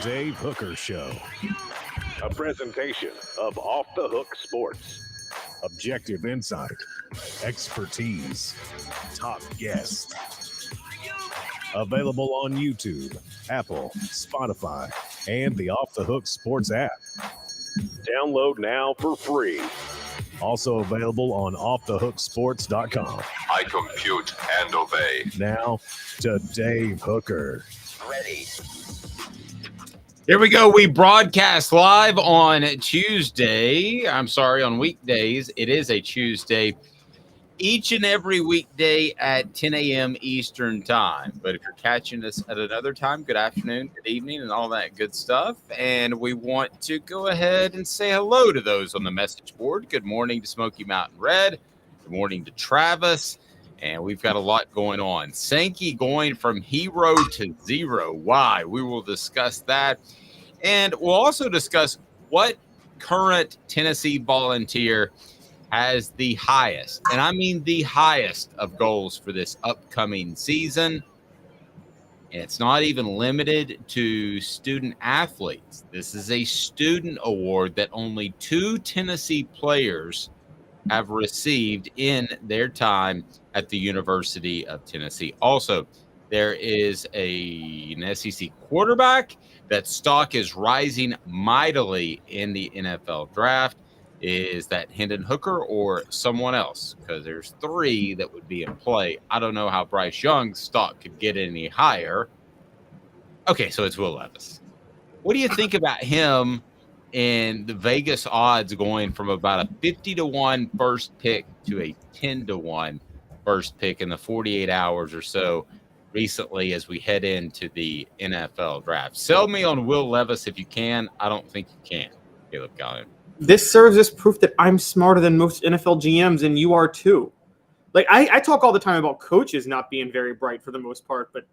Dave Hooker Show. A presentation of Off the Hook Sports. Objective insight, expertise, top guests. Available on YouTube, Apple, Spotify, and the Off the Hook Sports app. Download now for free. Also available on offthehooksports.com. I compute and obey. Now to Dave Hooker. Ready. Here we go. We broadcast live on Tuesday. On weekdays. It is a Tuesday. Each and every weekday at 10 a.m. Eastern time. But if you're catching us at another time, good afternoon, good evening, and all that good stuff. And we want to go ahead and say hello to those on the message board. Good morning to Smoky Mountain Red. Good morning to Travis. And we've got a lot going on. Sankey going from hero to zero. Why? We will discuss that. And we'll also discuss what current Tennessee Volunteer has the highest, and I mean the highest of goals for this upcoming season. And it's not even limited to student athletes. This is a student award that only 2 Tennessee players have received in their time at the University of Tennessee. Also, there is an SEC quarterback that stock is rising mightily in the NFL draft. Is that Hendon Hooker or someone else? Because there's 3 that would be in play. I don't know how Bryce Young's stock could get any higher. Okay, so it's Will Levis. What do you think about him in the Vegas odds going from about a 50-1 first pick to a 10-1 first pick in the 48 hours or so recently as we head into the NFL draft? Sell me on Will Levis if you can. I don't think you can, Caleb Calhoun. This serves as proof that I'm smarter than most NFL GMs, and you are too. Like, I talk all the time about coaches not being very bright for the most part, but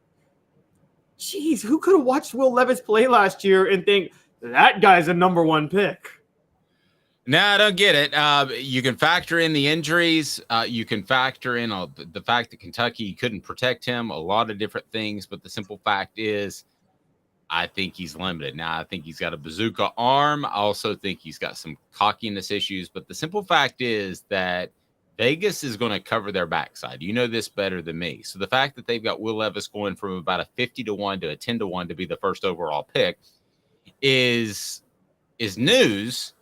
geez, who could have watched Will Levis play last year and think that guy's a number 1 pick? No, I don't get it. You can factor in the injuries. You can factor in the fact that Kentucky couldn't protect him, a lot of different things, but the simple fact is I think he's limited. Now, I think he's got a bazooka arm. I also think he's got some cockiness issues. But the simple fact is that Vegas is going to cover their backside. You know this better than me. So the fact that they've got Will Levis going from about a 50-1 to a 10-1 to be the first overall pick is news.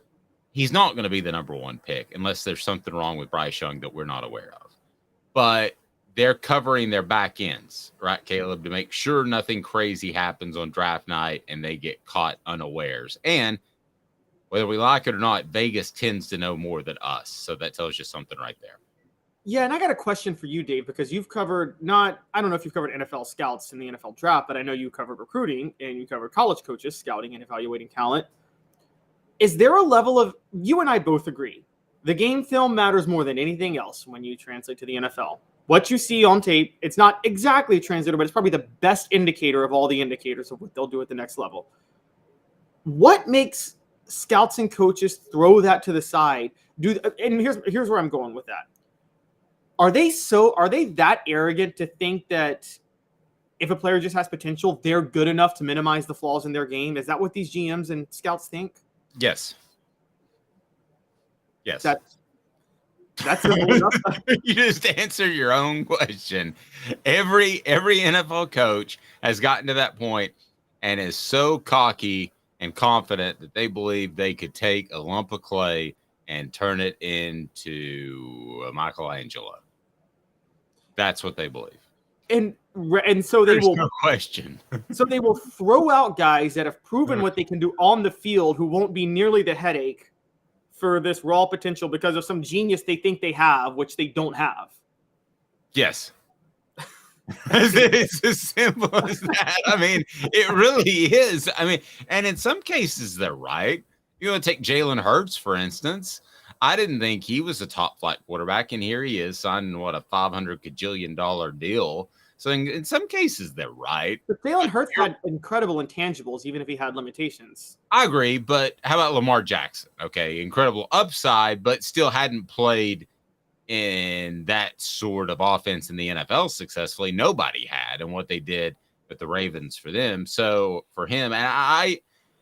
He's not going to be the number 1 pick unless there's something wrong with Bryce Young that we're not aware of. But they're covering their back ends, right, Caleb, to make sure nothing crazy happens on draft night and they get caught unawares. And whether we like it or not, Vegas tends to know more than us. So that tells you something right there. Yeah, and I got a question for you, Dave, because you've covered I don't know if you've covered NFL scouts in the NFL draft, but I know you covered recruiting and you covered college coaches scouting and evaluating talent. Is there a level of, you and I both agree, the game film matters more than anything else when you translate to the NFL. What you see on tape, it's not exactly translated, but it's probably the best indicator of all the indicators of what they'll do at the next level. What makes scouts and coaches throw that to the side? And here's where I'm going with that. Are they that arrogant to think that if a player just has potential, they're good enough to minimize the flaws in their game? Is that what these GMs and scouts think? Yes. That's simple enough. You just answer your own question. Every NFL coach has gotten to that point and is so cocky and confident that they believe they could take a lump of clay and turn it into a Michelangelo. That's what they believe. And so There's no question. So they will throw out guys that have proven what they can do on the field who won't be nearly the headache for this raw potential because of some genius they think they have, which they don't have. Yes. It's as simple as that. I mean, it really is. I mean, and in some cases, they're right. You want to take Jalen Hurts, for instance. I didn't think he was a top flight quarterback, and here he is signing a $500 gajillion deal. So in some cases, they're right. But Jalen Hurts had incredible intangibles, even if he had limitations. I agree, but how about Lamar Jackson? Okay, incredible upside, but still hadn't played in that sort of offense in the NFL successfully. Nobody had, and what they did with the Ravens for them. So for him, and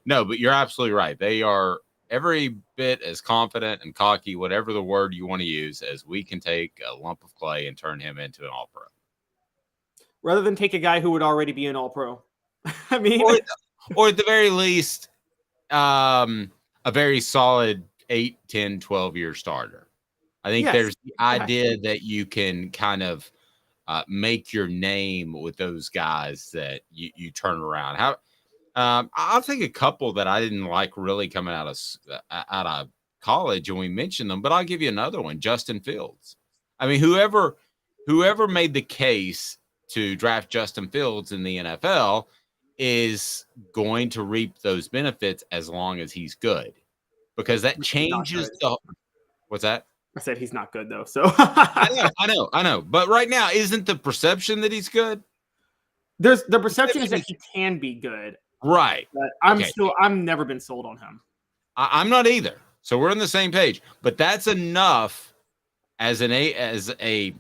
no, but you're absolutely right. They are every bit as confident and cocky, whatever the word you want to use, as we can take a lump of clay and turn him into an all-pro. Rather than take a guy who would already be an all-pro. I mean, or at the very least, a very solid 8, 10, 12-year starter. I think there's the idea that you can kind of make your name with those guys that you turn around. I'll take a couple that I didn't like really coming out of college, and we mentioned them, but I'll give you another one, Justin Fields. I mean, whoever made the case to draft Justin Fields in the NFL is going to reap those benefits as long as he's good, because that changes what's that? I said he's not good though. So I know. But right now, isn't the perception that he's good? There's the perception is that he can be good. Right. But I've never been sold on him. I'm not either. So we're on the same page. But that's enough as a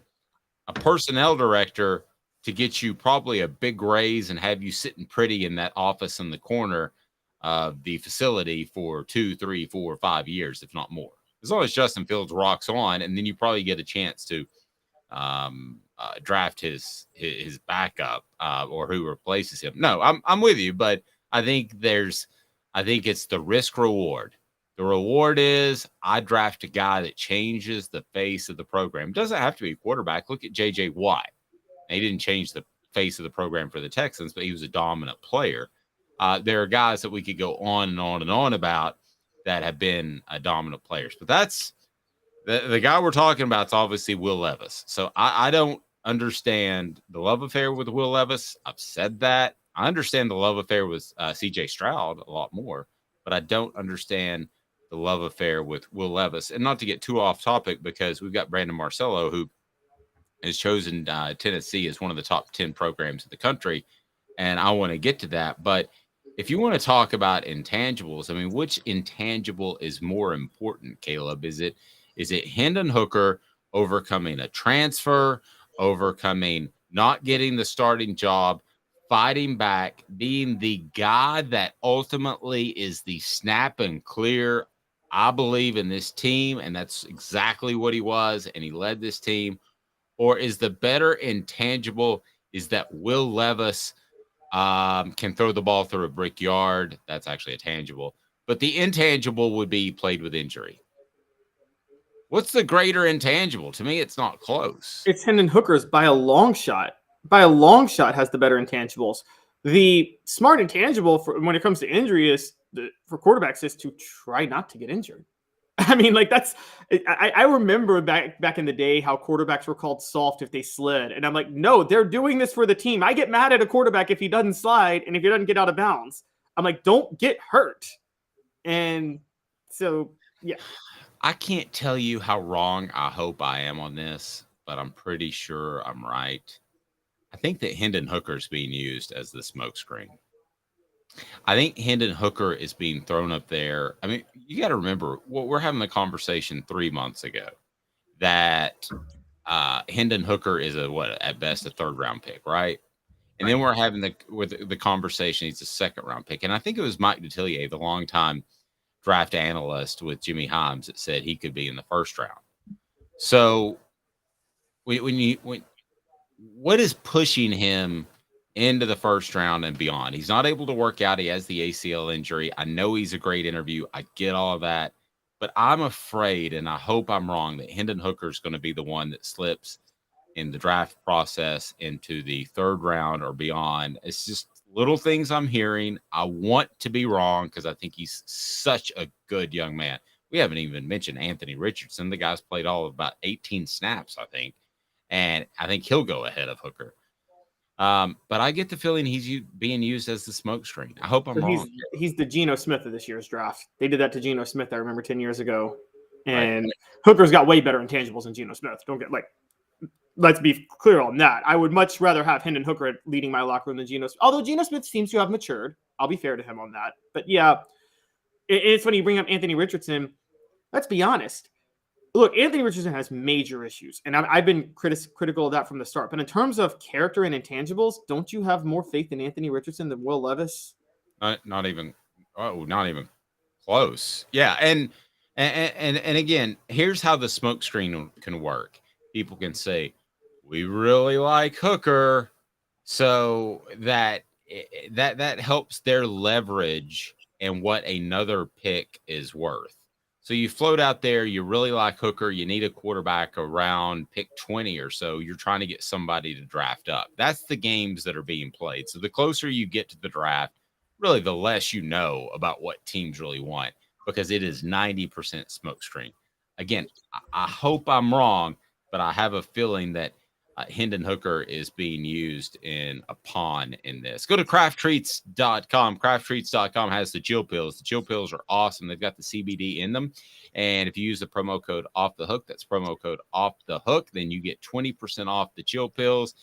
personnel director to get you probably a big raise and have you sitting pretty in that office in the corner of the facility for 2, 3, 4, 5 years, if not more. As long as Justin Fields rocks on, and then you probably get a chance to draft his backup or who replaces him. No, I'm with you, but I think it's the risk reward. The reward is I draft a guy that changes the face of the program. It doesn't have to be a quarterback. Look at J.J. Watt. He didn't change the face of the program for the Texans, but he was a dominant player. There are guys that we could go on and on and on about that have been dominant players. But that's the guy we're talking about is obviously Will Levis. So I don't understand the love affair with Will Levis. I've said that. I understand the love affair with C.J. Stroud a lot more, but I don't understand the love affair with Will Levis. And not to get too off topic, because we've got Brandon Marcello, who has chosen Tennessee as one of the top 10 programs in the country, and I want to get to that. But if you want to talk about intangibles, I mean, which intangible is more important, Caleb? Is it Hendon Hooker overcoming a transfer, overcoming not getting the starting job, fighting back, being the guy that ultimately is the snap and clear, I believe in this team, and that's exactly what he was, and he led this team? Or is the better intangible is that Will Levis can throw the ball through a brick yard? That's actually a tangible. But the intangible would be played with injury. What's the greater intangible? To me, it's not close. It's Hendon Hooker's by a long shot. By a long shot has the better intangibles. The smart intangible when it comes to injury for quarterbacks is to try not to get injured. I mean, like I remember back in the day how quarterbacks were called soft if they slid. And I'm like, no, they're doing this for the team. I get mad at a quarterback if he doesn't slide and if he doesn't get out of bounds. I'm like, don't get hurt. And so, yeah. I can't tell you how wrong I hope I am on this, but I'm pretty sure I'm right. I think that Hendon Hooker is being used as the smokescreen. I think Hendon Hooker is being thrown up there. I mean, you got to remember, we're having the conversation 3 months ago that Hendon Hooker is at best a 3rd round pick, right? And then we're having the conversation. He's a 2nd round pick, and I think it was Mike Detillier, the longtime draft analyst with Jimmy Himes, that said he could be in the 1st round. So what is pushing him into the 1st round and beyond? He's not able to work out. He has the ACL injury. I know he's a great interview. I get all of that. But I'm afraid, and I hope I'm wrong, that Hendon Hooker is going to be the one that slips in the draft process into the 3rd round or beyond. It's just little things I'm hearing. I want to be wrong because I think he's such a good young man. We haven't even mentioned Anthony Richardson. The guy's played all of about 18 snaps, I think. And I think he'll go ahead of Hooker. But I get the feeling he's being used as the smokescreen. I hope I'm wrong. He's the Geno Smith of this year's draft. They did that to Geno Smith, I remember, 10 years ago. And Right. Hooker's got way better intangibles than Geno Smith. Let's be clear on that. I would much rather have Hendon Hooker leading my locker room than Geno Smith. Although Geno Smith seems to have matured. I'll be fair to him on that. But yeah, it's funny you bring up Anthony Richardson. Let's be honest. look, Anthony Richardson has major issues, and I've been critical of that from the start. But in terms of character and intangibles, don't you have more faith in Anthony Richardson than Will Levis? Not even close. Yeah, and again, here's how the smoke screen can work. People can say, we really like Hooker, so that helps their leverage and what another pick is worth. So you float out there, you really like Hooker, you need a quarterback around pick 20 or so. You're trying to get somebody to draft up. That's the games that are being played. So the closer you get to the draft, really the less you know about what teams really want, because it is 90% smokescreen. Again, I hope I'm wrong, but I have a feeling that Hendon Hooker is being used in a pawn in this. Go to crafttreats.com. Crafttreats.com has the chill pills. The chill pills are awesome. They've got the CBD in them. And if you use the promo code off the hook, that's promo code off the hook, then you get 20% off the chill pills.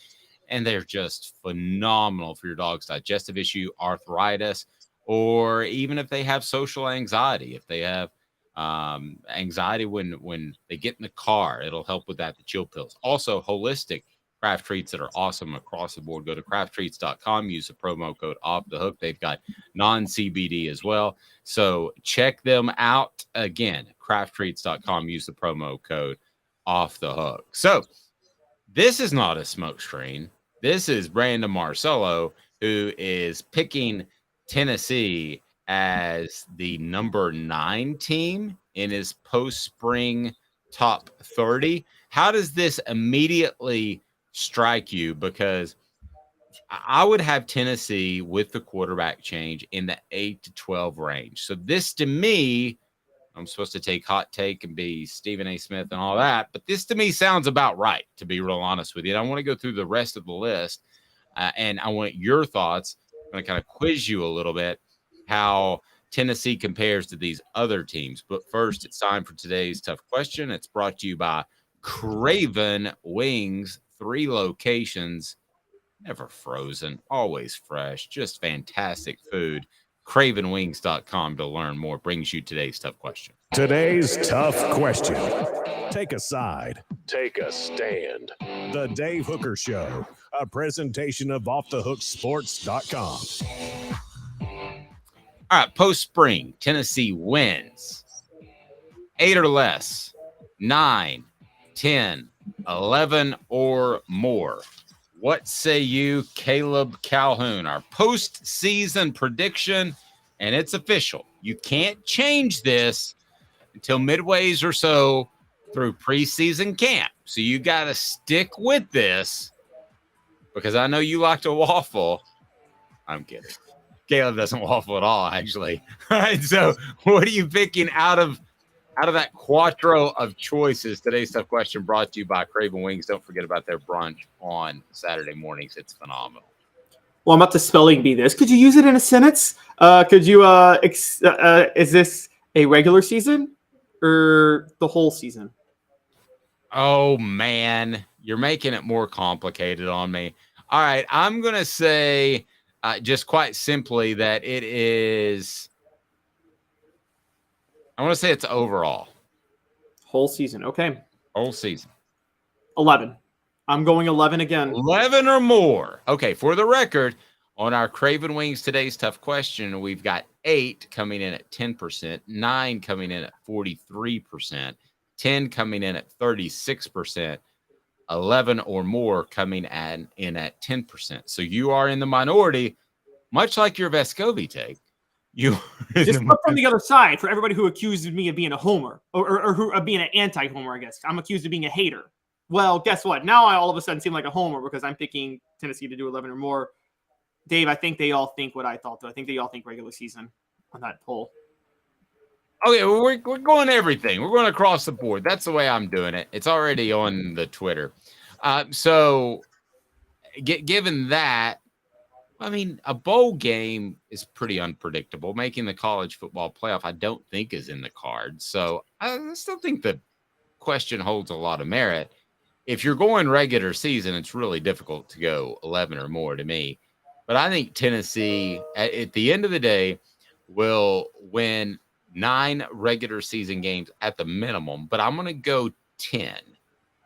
And they're just phenomenal for your dog's digestive issue, arthritis, or even if they have social anxiety. If they have anxiety when they get in the car, it'll help with that. The chill pills. Also, holistic craft treats that are awesome across the board. Go to crafttreats.com. Use the promo code off the hook. They've got non-CBD as well. So check them out. Again, crafttreats.com. Use the promo code off the hook. So this is not a smoke screen. This is Brandon Marcello, who is picking Tennessee as the number 9 team in his post-spring top 30. How does this immediately strike you? Because I would have Tennessee with the quarterback change in the 8 to 12 range. So this, to me, I'm supposed to take hot take and be Stephen A. Smith and all that, but this to me sounds about right, to be real honest with you. And I want to go through the rest of the list, and I want your thoughts. I'm going to kind of quiz you a little bit how Tennessee compares to these other teams. But first, it's time for today's tough question. It's brought to you by Craven Wings, 3 locations, never frozen, always fresh, just fantastic food. CravenWings.com to learn more. Brings you today's tough question. Today's tough question. Take a side. Take a stand. The Dave Hooker Show, a presentation of offthehooksports.com. All right, post-spring, Tennessee wins 8 or less, 9, 10, 11 or more. What say you, Caleb Calhoun? Our postseason prediction, and it's official. You can't change this until midways or so through preseason camp. So you got to stick with this, because I know you like to waffle. I'm kidding. Caleb doesn't waffle at all, actually. All right, so what are you picking out of that quattro of choices? Today's tough question brought to you by Craven Wings. Don't forget about their brunch on Saturday mornings. It's phenomenal. Well, I'm about to spelling bee this. Could you use it in a sentence? Could you, is this a regular season or the whole season? Oh, man. You're making it more complicated on me. All right, I'm going to say just quite simply that it is, I want to say it's overall. Whole season. Okay. Whole season. 11. I'm going 11 again. 11 or more. Okay, for the record, on our Craven Wings Today's Tough Question, we've got 8 coming in at 10%, 9 coming in at 43%, 10 coming in at 36%, 11 or more coming in at 10%. So you are in the minority, much like your Vescovi take. You just look from the other side for everybody who accuses me of being a homer or who of being an anti-homer. I guess I'm accused of being a hater. Well, guess what? Now I all of a sudden seem like a homer because I'm picking Tennessee to do 11 or more. Dave, I think they all think what I thought, though. I think they all think regular season on that poll. Okay, well, we're going everything. We're going across the board. That's the way I'm doing it. It's already on the Twitter. So given that, I mean, a bowl game is pretty unpredictable. Making the college football playoff, I don't think is in the cards. So I still think the question holds a lot of merit. If you're going regular season, it's really difficult to go 11 or more to me. But I think Tennessee, at the end of the day, will win 9 regular season games at the minimum, but I'm going to go 10.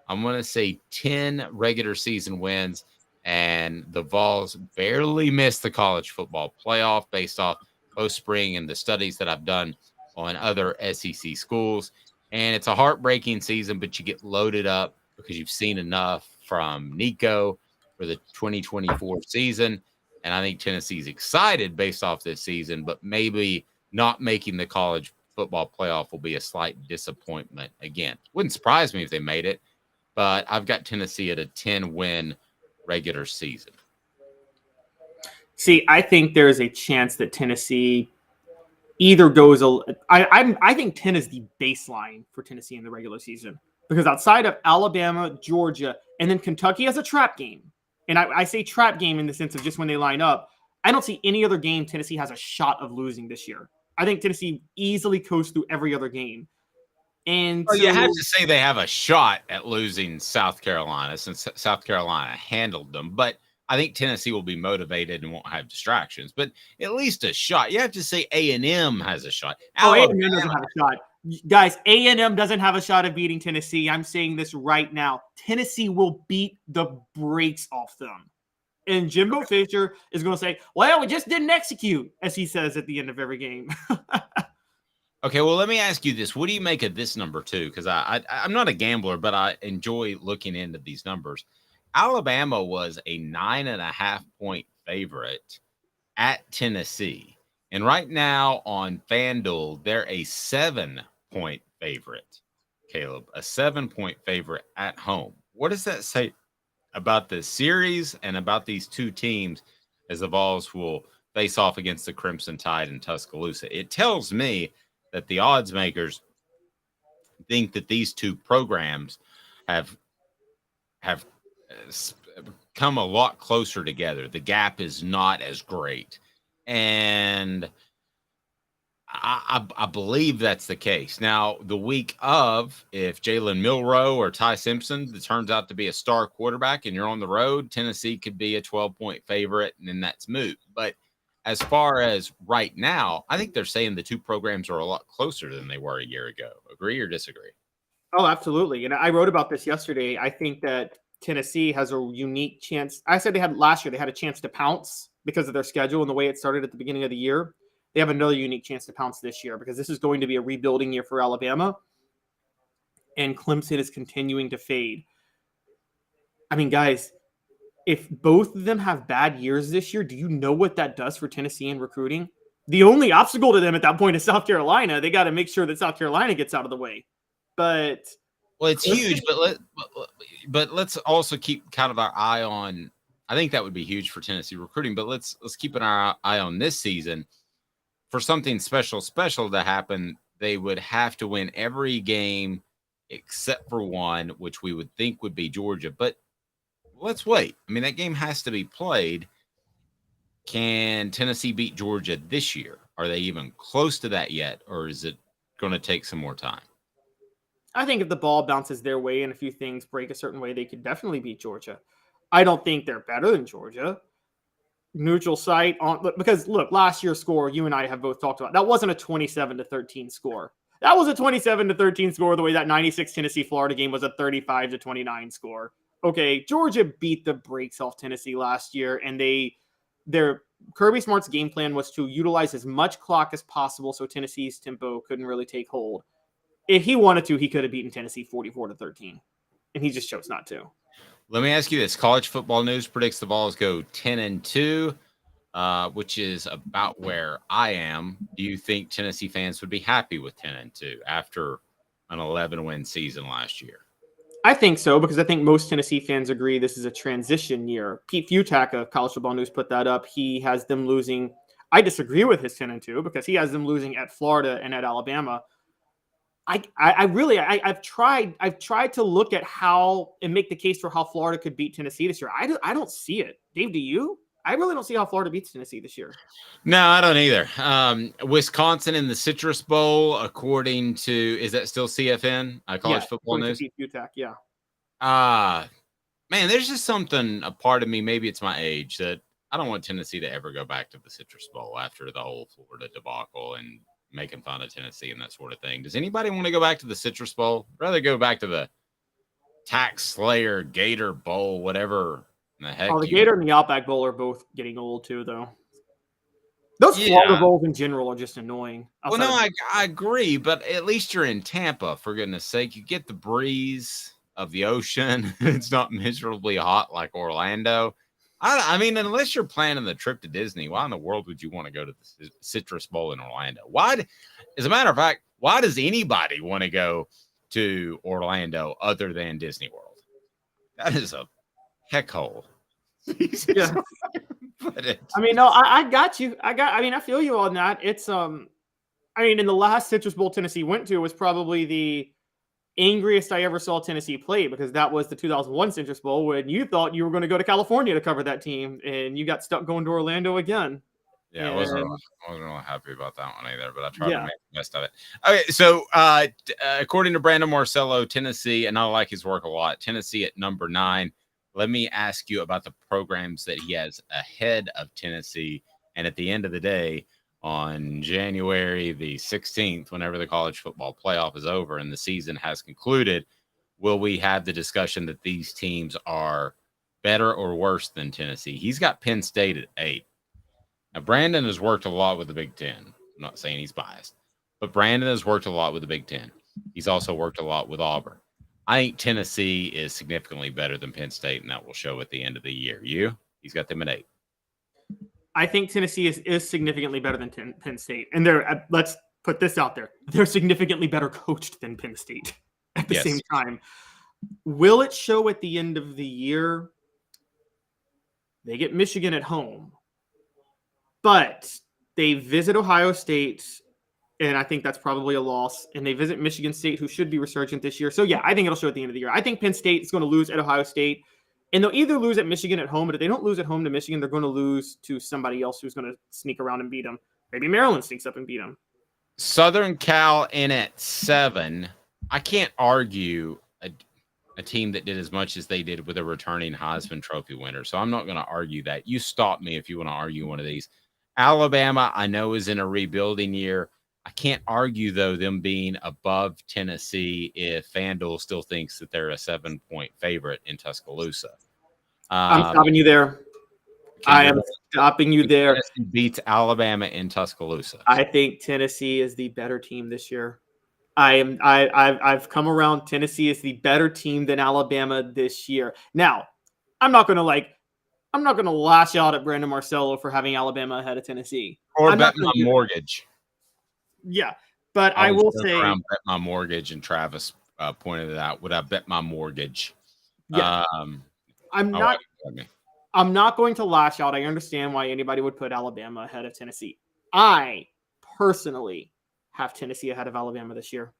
I'm going to say 10 regular season wins, and the Vols barely missed the college football playoff based off post spring and the studies that I've done on other SEC schools. And it's a heartbreaking season, but you get loaded up because you've seen enough from Nico for the 2024 season. And I think Tennessee's excited based off this season, but maybe not making the college football playoff will be a slight disappointment again. Wouldn't surprise me if they made it, but I've got Tennessee at a 10-win regular season. See, I think there is a chance that Tennessee either goes. I think 10 is the baseline for Tennessee in the regular season, because outside of Alabama, Georgia, and then Kentucky has a trap game. And I say trap game in the sense of just when they line up. I don't see any other game Tennessee has a shot of losing this year. I think Tennessee easily coasts through every other game. And you have to say they have a shot at losing South Carolina, since South Carolina handled them. But I think Tennessee will be motivated and won't have distractions. But at least a shot. You have to say A&M has a shot. A&M doesn't have a shot. Guys, A&M doesn't have a shot of beating Tennessee. I'm saying this right now. Tennessee will beat the brakes off them. And Jimbo Fisher is going to say, well, we just didn't execute, as he says at the end of every game. Okay, well, let me ask you this. What do you make of this number, too? Because I'm not a gambler, but I enjoy looking into these numbers. Alabama was a 9.5-point favorite at Tennessee. And right now on FanDuel, they're a 7-point favorite, Caleb. A 7-point favorite at home. What does that say about the series and about these two teams as the Vols will face off against the Crimson Tide in Tuscaloosa? It tells me that the odds makers think that these two programs have come a lot closer together. The gap is not as great. And I believe that's the case. Now, the week of, if Jalen Milroe or Ty Simpson turns out to be a star quarterback and you're on the road, Tennessee could be a 12-point favorite, and then that's moot. But as far as right now, I think they're saying the two programs are a lot closer than they were a year ago. Agree or disagree? Oh, absolutely. And I wrote about this yesterday. I think that Tennessee has a unique chance. I said last year they had a chance to pounce because of their schedule and the way it started at the beginning of the year. They have another unique chance to pounce this year because this is going to be a rebuilding year for Alabama. And Clemson is continuing to fade. I mean, guys, if both of them have bad years this year, do you know what that does for Tennessee in recruiting? The only obstacle to them at that point is South Carolina. They got to make sure that South Carolina gets out of the way. But well, it's huge, but let's also keep kind of our eye on. I think that would be huge for Tennessee recruiting. But let's keep an eye on this season. For something special to happen, they would have to win every game except for one, which we would think would be Georgia. But let's wait. I mean, that game has to be played. Can Tennessee beat Georgia this year? Are they even close to that yet, or is it going to take some more time? I think if the ball bounces their way and a few things break a certain way, they could definitely beat Georgia. I don't think they're better than Georgia. Neutral site because look, last year's score, you and I have both talked about, that wasn't a 27-13 score. That was a 27-13 score, the way that 96 Tennessee Florida game was a 35-29 score. Okay, Georgia beat the brakes off Tennessee last year, and their Kirby Smart's game plan was to utilize as much clock as possible so Tennessee's tempo couldn't really take hold. If he wanted to, he could have beaten Tennessee 44-13, and he just chose not to. Let me ask you this. College Football News predicts the Vols go 10-2, which is about where I am. Do you think Tennessee fans would be happy with 10-2 after an 11-win season last year? I think so, because I think most Tennessee fans agree this is a transition year. Pete Futak of College Football News put that up. He has them losing. I disagree with his 10-2 because he has them losing at Florida and at Alabama. I've tried to look at how and make the case for how Florida could beat Tennessee this year. I don't see it. Dave, do you? I really don't see how Florida beats Tennessee this year. No, I don't either. Wisconsin in the Citrus Bowl, according to, is that still CFN? College Football News? Futak, yeah. Man, there's just something, a part of me, maybe it's my age, that I don't want Tennessee to ever go back to the Citrus Bowl after the whole Florida debacle and making fun of Tennessee and that sort of thing. Does anybody want to go back to the Citrus Bowl? I'd rather go back to the Tax Slayer, Gator Bowl, whatever the heck. Oh, the Gator and the Outback Bowl are both getting old too, though. Those Florida Bowls in general are just annoying. Well, no, I agree, but at least you're in Tampa, for goodness sake. You get the breeze of the ocean. It's not miserably hot like Orlando. I mean, unless you're planning the trip to Disney, why in the world would you want to go to the Citrus Bowl in Orlando? Why, as a matter of fact, why does anybody want to go to Orlando other than Disney World? That is a heck hole. Yeah. I mean, no, I got you. I mean, I feel you on that. It's I mean, in the last Citrus Bowl Tennessee went to was probably the angriest I ever saw Tennessee play, because that was the 2001 Citrus Bowl when you thought you were going to go to California to cover that team, and you got stuck going to Orlando again. Yeah, I wasn't really happy about that one either, but I tried to make the best of it. Okay, so according to Brandon Marcello, Tennessee, and I like his work a lot, Tennessee at number 9. Let me ask you about the programs that he has ahead of Tennessee. And at the end of the day, on January the 16th, whenever the college football playoff is over and the season has concluded, will we have the discussion that these teams are better or worse than Tennessee? He's got Penn State at 8. Now, Brandon has worked a lot with the Big Ten. I'm not saying he's biased, but Brandon has worked a lot with the Big Ten. He's also worked a lot with Auburn. I think Tennessee is significantly better than Penn State, and that will show at the end of the year. He's got them at 8. I think Tennessee is significantly better than Penn State. And let's put this out there. They're significantly better coached than Penn State at the same time. Will it show at the end of the year? They get Michigan at home, but they visit Ohio State, and I think that's probably a loss. And they visit Michigan State, who should be resurgent this year. So, yeah, I think it'll show at the end of the year. I think Penn State is going to lose at Ohio State. And they'll either lose at Michigan at home, but if they don't lose at home to Michigan, they're going to lose to somebody else who's going to sneak around and beat them. Maybe Maryland sneaks up and beat them. Southern Cal in at 7. I can't argue a team that did as much as they did with a returning Heisman Trophy winner. So I'm not going to argue that. You stop me if you want to argue one of these. Alabama, I know, is in a rebuilding year. I can't argue, though, them being above Tennessee if FanDuel still thinks that they're a 7-point favorite in Tuscaloosa. I'm stopping you there. I am stopping you there. Tennessee beats Alabama in Tuscaloosa. I think Tennessee is the better team this year. I've come around. Tennessee is the better team than Alabama this year. Now, I'm not going to lash out at Brandon Marcello for having Alabama ahead of Tennessee. Or bet my mortgage. Yeah, but I will say, bet my mortgage, and Travis pointed it out. Would I bet my mortgage? Yeah, I'm not going to lash out. I understand why anybody would put Alabama ahead of Tennessee. I personally have Tennessee ahead of Alabama this year.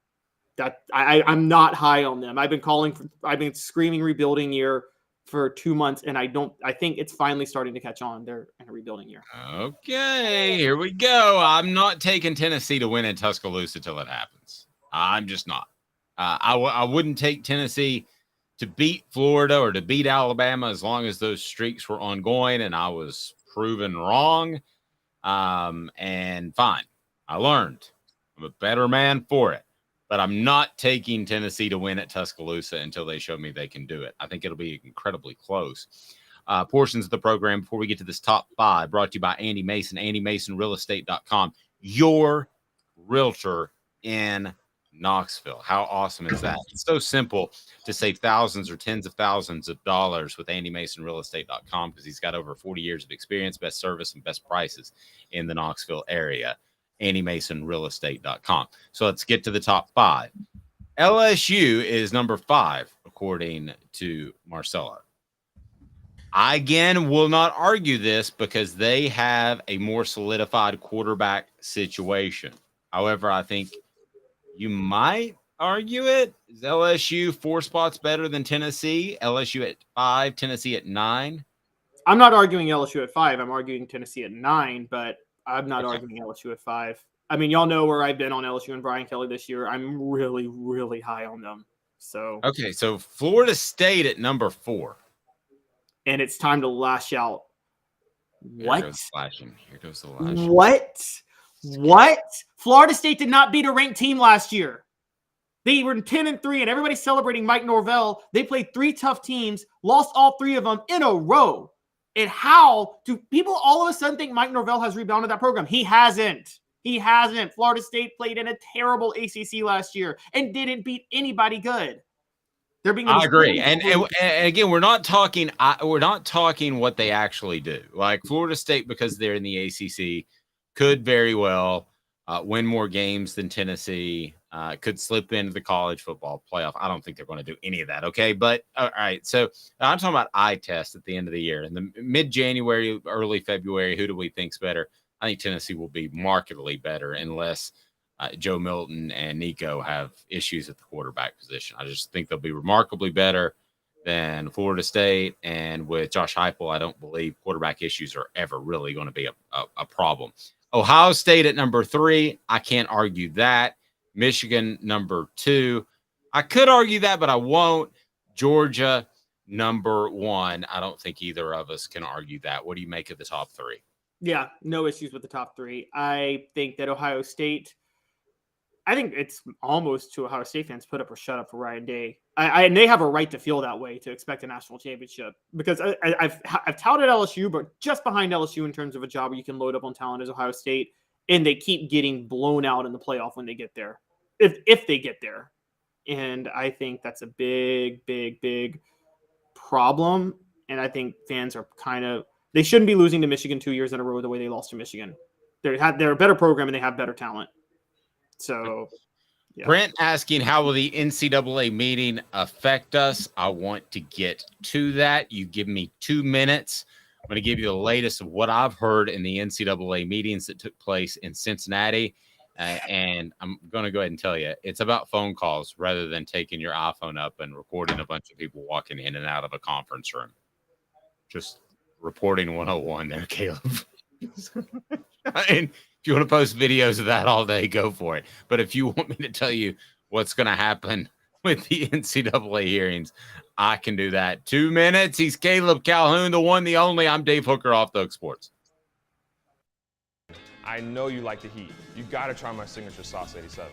That I'm not high on them. I've been screaming rebuilding year for 2 months, and I think it's finally starting to catch on. They're in a rebuilding year. Okay, here we go. I'm not taking Tennessee to win in Tuscaloosa till it happens. I'm just not. I wouldn't take Tennessee to beat Florida or to beat Alabama as long as those streaks were ongoing and I was proven wrong. And fine, I learned. I'm a better man for it. But I'm not taking Tennessee to win at Tuscaloosa until they show me they can do it. I think it'll be incredibly close. Portions of the program before we get to this top 5 brought to you by Andy Mason, AndyMasonRealEstate.com, your realtor in Knoxville. How awesome is that? It's so simple to save thousands or tens of thousands of dollars with AndyMasonRealEstate.com because he's got over 40 years of experience, best service, and best prices in the Knoxville area. AndyMasonRealEstate.com. So let's get to the top 5. LSU is number 5, according to Marcelo. I, again, will not argue this because they have a more solidified quarterback situation. However, I think you might argue it. Is LSU 4 spots better than Tennessee? LSU at 5, Tennessee at 9? I'm not arguing LSU at 5. I'm arguing Tennessee at 9, but I'm not arguing LSU at 5. I mean, y'all know where I've been on LSU and Brian Kelly this year. I'm really, really high on them. So okay, so Florida State at number 4. And it's time to lash out. What? Here goes the lashing. What? What? Florida State did not beat a ranked team last year. They were 10-3, and everybody's celebrating Mike Norvell. They played 3 tough teams, lost all 3 of them in a row. And how do people all of a sudden think Mike Norvell has rebounded that program? He hasn't. He hasn't. Florida State played in a terrible ACC last year and didn't beat anybody good. They're being. I agree, and again, we're not talking what they actually do. Like Florida State, because they're in the ACC, could very well win more games than Tennessee. Could slip into the college football playoff. I don't think they're going to do any of that. Okay, but all right. So I'm talking about eye test at the end of the year, in the mid-January, early February. Who do we think's better? I think Tennessee will be markedly better unless Joe Milton and Nico have issues at the quarterback position. I just think they'll be remarkably better than Florida State. And with Josh Heupel, I don't believe quarterback issues are ever really going to be a problem. Ohio State at number 3, I can't argue that. Michigan number 2, I could argue that, but I won't. Georgia number 1, I don't think either of us can argue that. What do you make of the top 3? Yeah, no issues with the top 3. I think that Ohio State, I think it's almost to Ohio State fans put up or shut up for Ryan Day. And they have a right to feel that way, to expect a national championship, because I've touted LSU, but just behind LSU in terms of a job where you can load up on talent is Ohio State, and they keep getting blown out in the playoff when they get there, if they get there. And I think that's a big, big, big problem. And I think fans are they shouldn't be losing to Michigan 2 years in a row the way they lost to Michigan. They're a better program and they have better talent. So, yeah. Brent asking, how will the NCAA meeting affect us? I want to get to that. You give me 2 minutes. I'm going to give you the latest of what I've heard in the NCAA meetings that took place in Cincinnati. And I'm going to go ahead and tell you, it's about phone calls rather than taking your iPhone up and recording a bunch of people walking in and out of a conference room. Just reporting 101 there, Caleb. And if you want to post videos of that all day, go for it. But if you want me to tell you what's going to happen with the NCAA hearings, I can do that. 2 minutes. He's Caleb Calhoun, the one, the only. I'm Dave Hooker, Off the Hook Sports. I know you like the heat. You got to try my signature sauce 87.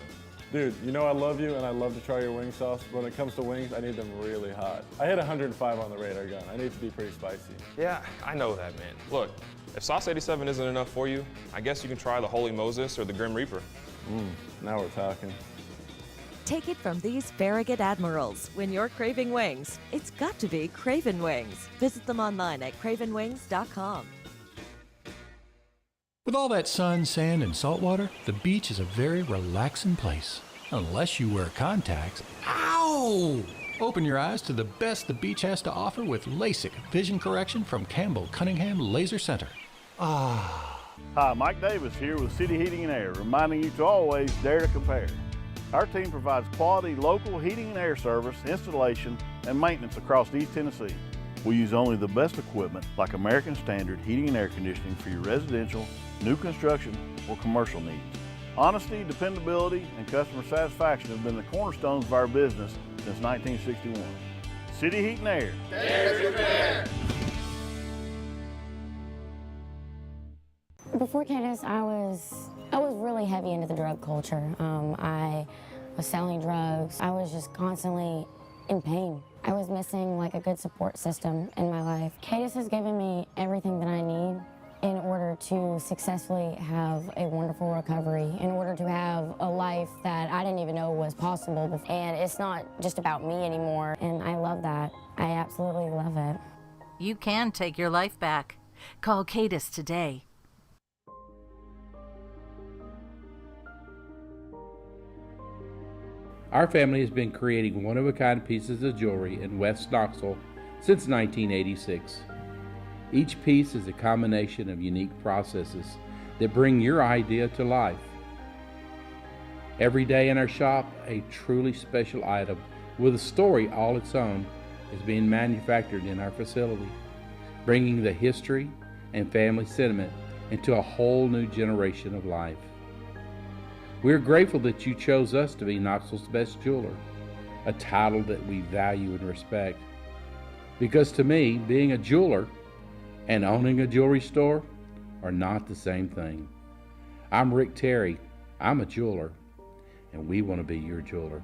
Dude, you know I love you and I love to try your wing sauce. But when it comes to wings, I need them really hot. I hit 105 on the radar gun. I need to be pretty spicy. Yeah, I know that, man. Look, if sauce 87 isn't enough for you, I guess you can try the Holy Moses or the Grim Reaper. Now we're talking. Take it from these Farragut admirals. When you're craving wings, it's got to be Craven Wings. Visit them online at cravenwings.com. With all that sun, sand, and salt water, the beach is a very relaxing place. Unless you wear contacts. Ow! Open your eyes to the best the beach has to offer with LASIK vision correction from Campbell Cunningham Laser Center. Ah. Hi, Mike Davis here with City Heating and Air, reminding you to always dare to compare. Our team provides quality local heating and air service, installation, and maintenance across East Tennessee. We use only the best equipment like American Standard heating and air conditioning for your residential, new construction, or commercial needs. Honesty, dependability, and customer satisfaction have been the cornerstones of our business since 1961. City Heat and Air. Dare to compare. Before Cadis, I was really heavy into the drug culture. I was selling drugs. I was just constantly in pain. I was missing like a good support system in my life. Cadis has given me everything that I need in order to successfully have a wonderful recovery, in order to have a life that I didn't even know was possible before. And it's not just about me anymore, and I love that. I absolutely love it. You can take your life back. Call Cadis today. Our family has been creating one-of-a-kind pieces of jewelry in West Knoxville since 1986. Each piece is a combination of unique processes that bring your idea to life. Every day in our shop, a truly special item with a story all its own is being manufactured in our facility, bringing the history and family sentiment into a whole new generation of life. We're grateful that you chose us to be Knoxville's best jeweler, a title that we value and respect. Because to me, being a jeweler and owning a jewelry store are not the same thing. I'm Rick Terry. I'm a jeweler, and we want to be your jeweler.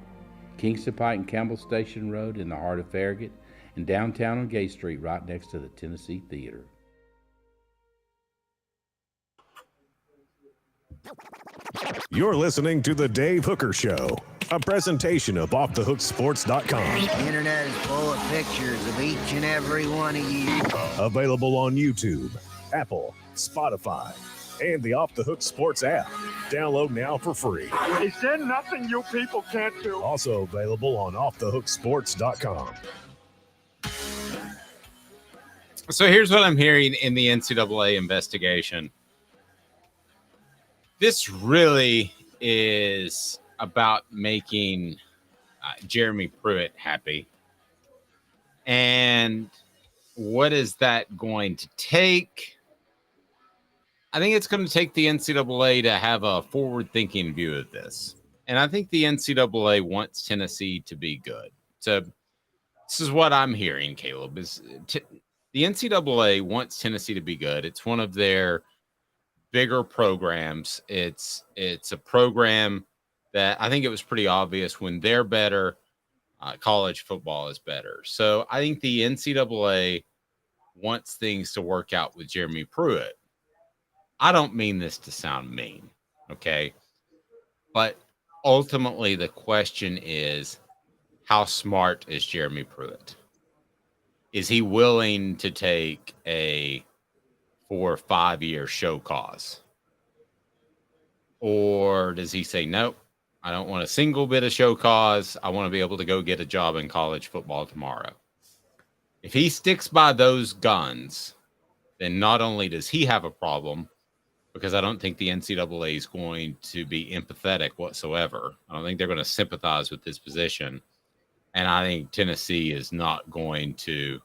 Kingston Pike and Campbell Station Road in the heart of Farragut, and downtown on Gay Street right next to the Tennessee Theater. You're listening to The Dave Hooker Show, a presentation of OffTheHookSports.com. The internet is full of pictures of each and every one of you. Available on YouTube, Apple, Spotify, and the Off the Hook Sports app. Download now for free. Is there nothing you people can't do? Also available on OffTheHookSports.com. So here's what I'm hearing in the NCAA investigation. This really is about making Jeremy Pruitt happy. And what is that going to take? I think it's going to take the NCAA to have a forward-thinking view of this. And I think the NCAA wants Tennessee to be good. So this is what I'm hearing, Caleb, is the NCAA wants Tennessee to be good. It's one of their bigger programs. It's a program that I think it was pretty obvious when they're better, college football is better. So I think the NCAA wants things to work out with Jeremy Pruitt. I don't mean this to sound mean, okay? But ultimately the question is, how smart is Jeremy Pruitt? Is he willing to take a 4 or 5 year show cause? Or does he say, nope, I don't want a single bit of show cause. I want to be able to go get a job in college football tomorrow. If he sticks by those guns, then not only does he have a problem, because I don't think the NCAA is going to be empathetic whatsoever. I don't think they're going to sympathize with this position. And I think Tennessee is not going to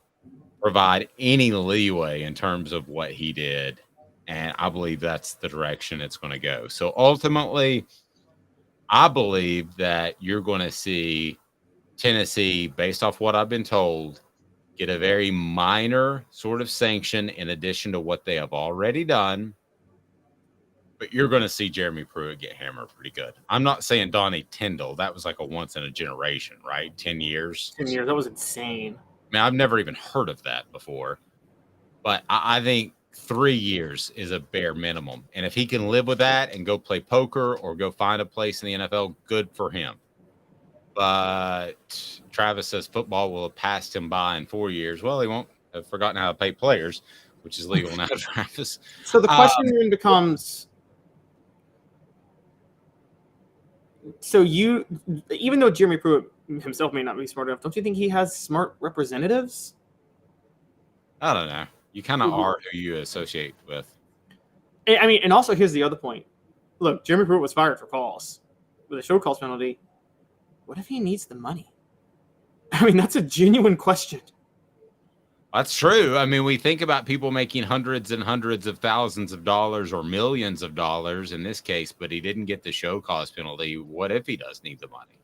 provide any leeway in terms of what he did. And I believe that's the direction it's going to go. So ultimately, I believe that you're going to see Tennessee, based off what I've been told, get a very minor sort of sanction in addition to what they have already done. But you're going to see Jeremy Pruitt get hammered pretty good. I'm not saying Donnie Tyndall. That was like a once in a generation, right? 10 years. 10 years. That was insane. I mean, I've never even heard of that before. But I think 3 years is a bare minimum. And if he can live with that and go play poker or go find a place in the NFL, good for him. But Travis says football will have passed him by in 4 years. Well, he won't have forgotten how to pay players, which is legal now, Travis. So the question then becomes, so you, even though Jeremy Pruitt himself may not be smart enough, don't you think he has smart representatives? I don't know. You kind of are who you associate with. I mean, and also here's the other point. Look, Jeremy Pruitt was fired for calls with a show cause penalty. What if he needs the money? I mean, that's a genuine question. That's true. I mean, we think about people making hundreds and hundreds of thousands of dollars or millions of dollars in this case, but he didn't get the show cause penalty. What if he does need the money?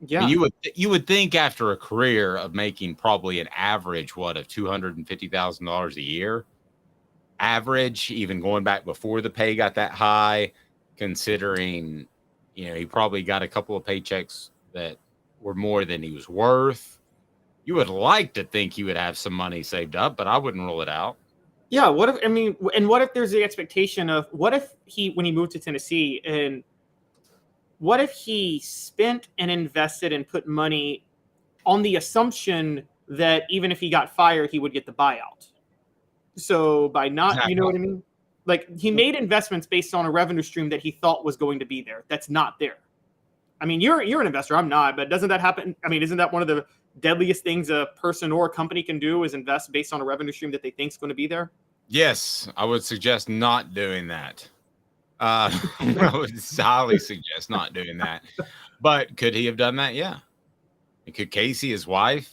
Yeah. I mean, you would think after a career of making probably an average, of $250,000 a year, average, even going back before the pay got that high, considering, he probably got a couple of paychecks that were more than he was worth. You would like to think he would have some money saved up, but I wouldn't rule it out. Yeah. What if there's the expectation of, what if when he moved to Tennessee, and what if he spent and invested and put money on the assumption that even if he got fired, he would get the buyout? So by not, exactly. You know what I mean? Like, he made investments based on a revenue stream that he thought was going to be there. That's not there. I mean, you're an investor. I'm not, but doesn't that happen? I mean, isn't that one of the deadliest things a person or a company can do, is invest based on a revenue stream that they think is going to be there? Yes, I would suggest not doing that. I would highly suggest not doing that. But could he have done that? Yeah. And could Casey, his wife,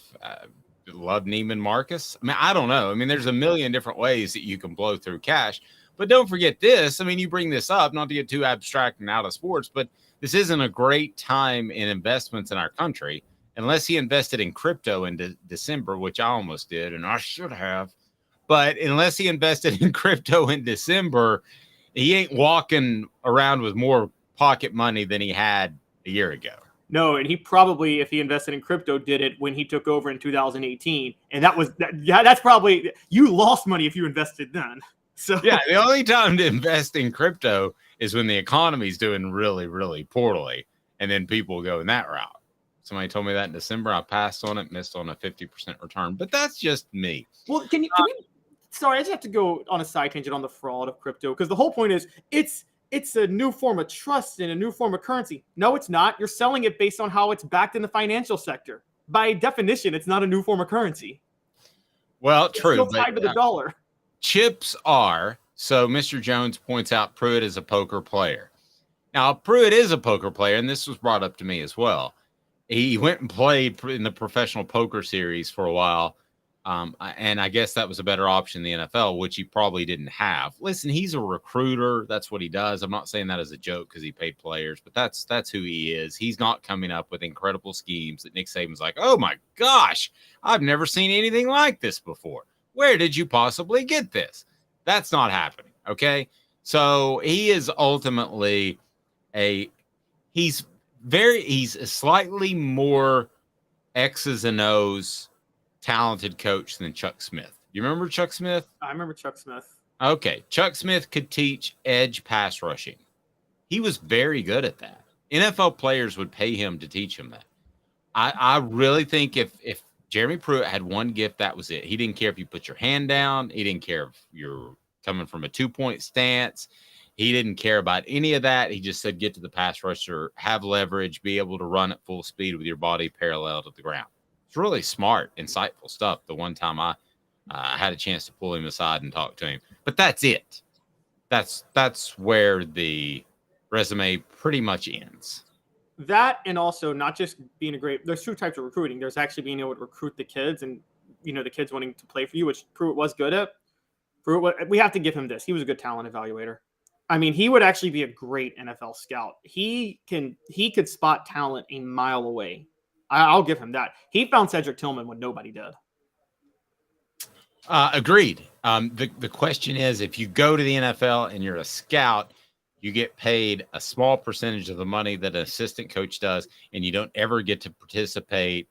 love Neiman Marcus? I mean, I don't know. I mean, there's a million different ways that you can blow through cash. But don't forget this. I mean, you bring this up, not to get too abstract and out of sports, but this isn't a great time in investments in our country. Unless he invested in crypto in December, which I almost did, and I should have. But unless he invested in crypto in December, he ain't walking around with more pocket money than he had a year ago. No, and he probably, if he invested in crypto, did it when he took over in 2018, and that's probably, you lost money if you invested then. So yeah, the only time to invest in crypto is when the economy's doing really, really poorly, and then people go in that route. Somebody told me that in December. I passed on it, missed on a 50% return, but that's just me. Well, can we? Sorry, I just have to go on a side tangent on the fraud of crypto, because the whole point is it's a new form of trust and a new form of currency. No, it's not. You're selling it based on how it's backed in the financial sector. By definition, it's not a new form of currency. Well, it's true. Still tied to the dollar. Chips are. So Mr. Jones points out Pruitt is a poker player. Now, Pruitt is a poker player, and this was brought up to me as well. He went and played in the professional poker series for a while. And I guess that was a better option in the NFL, which he probably didn't have. Listen, he's a recruiter. That's what he does. I'm not saying that as a joke because he paid players, but that's who he is. He's not coming up with incredible schemes that Nick Saban's like, oh my gosh, I've never seen anything like this before. Where did you possibly get this? That's not happening. Okay. So he is ultimately he's a slightly more X's and O's talented coach than Chuck Smith. You remember Chuck Smith? I remember Chuck Smith. Okay. Chuck Smith could teach edge pass rushing. He was very good at that. NFL players would pay him to teach him that. I really think if Jeremy Pruitt had one gift, that was it. He didn't care if you put your hand down. He didn't care if you're coming from a 2-point stance. He didn't care about any of that. He just said, get to the pass rusher, have leverage, be able to run at full speed with your body parallel to the ground. It's really smart, insightful stuff. The one time I had a chance to pull him aside and talk to him, but that's it. That's where the resume pretty much ends. That, and also not just being there's two types of recruiting. There's actually being able to recruit the kids and, the kids wanting to play for you, which Pruitt was good at. We have to give him this. He was a good talent evaluator. I mean, he would actually be a great NFL scout. He could spot talent a mile away. I'll give him that. He found Cedric Tillman when nobody did. Agreed. The question is, if you go to the NFL and you're a scout, you get paid a small percentage of the money that an assistant coach does, and you don't ever get to participate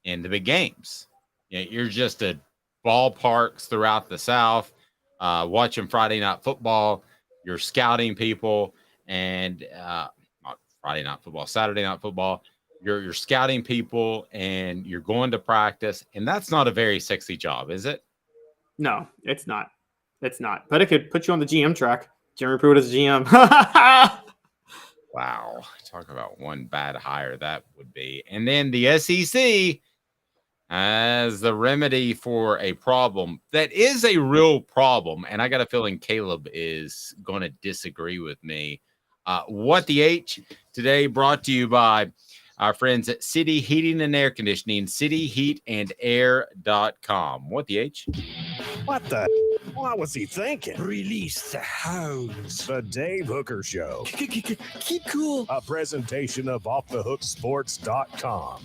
in the big games. You're just at ballparks throughout the South, watching Friday Night Football. You're scouting people, and not Friday Night Football, Saturday Night Football. You're scouting people, and you're going to practice, and that's not a very sexy job, is it? No, it's not. It's not. But it could put you on the GM track. Jeremy Pruitt is GM. Wow. Talk about one bad hire that would be. And then the SEC as the remedy for a problem that is a real problem. And I got a feeling Caleb is going to disagree with me. What the H today brought to you by our friends at City Heating and Air Conditioning, cityheatandair.com. What the H? What the? What was he thinking? Release the hounds. The Dave Hooker Show. Keep cool. A presentation of offthehooksports.com.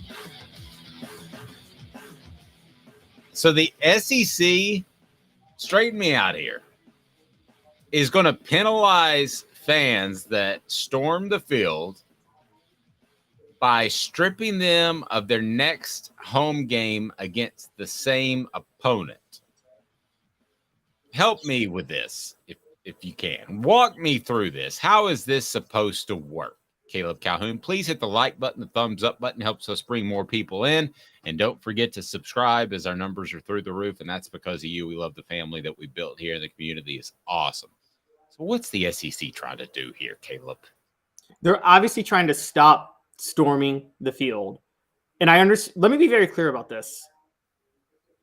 So the SEC, straighten me out here, is going to penalize fans that storm the field by stripping them of their next home game against the same opponent. Help me with this, if you can. Walk me through this. How is this supposed to work? Caleb Calhoun, please hit the like button. The thumbs up button helps us bring more people in. And don't forget to subscribe, as our numbers are through the roof, and that's because of you. We love the family that we built here. The community is awesome. So what's the SEC trying to do here, Caleb? They're obviously trying to stop storming the field. And I understand. Let me be very clear about this.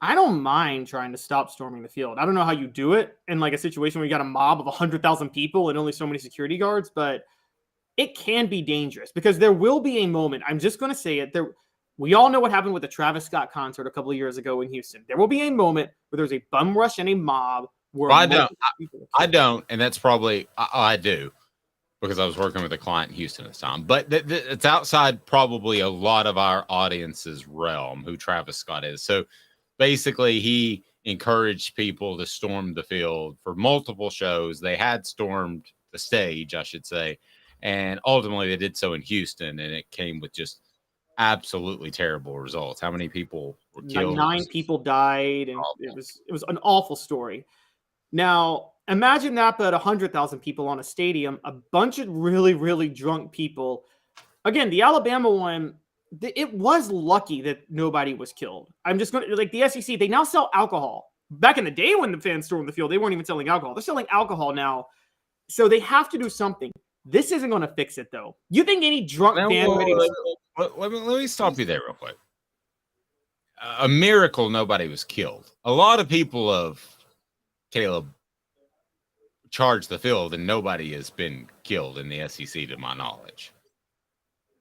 I don't mind trying to stop storming the field. I don't know how you do it in like a situation where you got a mob of 100,000 people and only so many security guards, but it can be dangerous because there will be a moment. I'm just going to say it. We all know what happened with the Travis Scott concert a couple of years ago in Houston. There will be a moment where there's a bum rush and a mob. Where I don't. And that's probably, I do, because I was working with a client in Houston at the time. But it's outside probably a lot of our audience's realm, who Travis Scott is. So basically, he encouraged people to storm the field for multiple shows. They had stormed the stage, I should say, and ultimately they did so in Houston, and it came with just absolutely terrible results. How many people were killed? 9 people died, and it was an awful story. Now, imagine that, but 100,000 people on a stadium, a bunch of really, really drunk people. Again, the Alabama one, it was lucky that nobody was killed. I'm just going to, like, the SEC, they now sell alcohol. Back in the day when the fans stormed the field, they weren't even selling alcohol. They're selling alcohol now. So they have to do something. This isn't going to fix it, though. You think any drunk fan ready to... Let me stop you there real quick. A miracle nobody was killed. A lot of people have, Caleb, charged the field, and nobody has been killed in the SEC to my knowledge.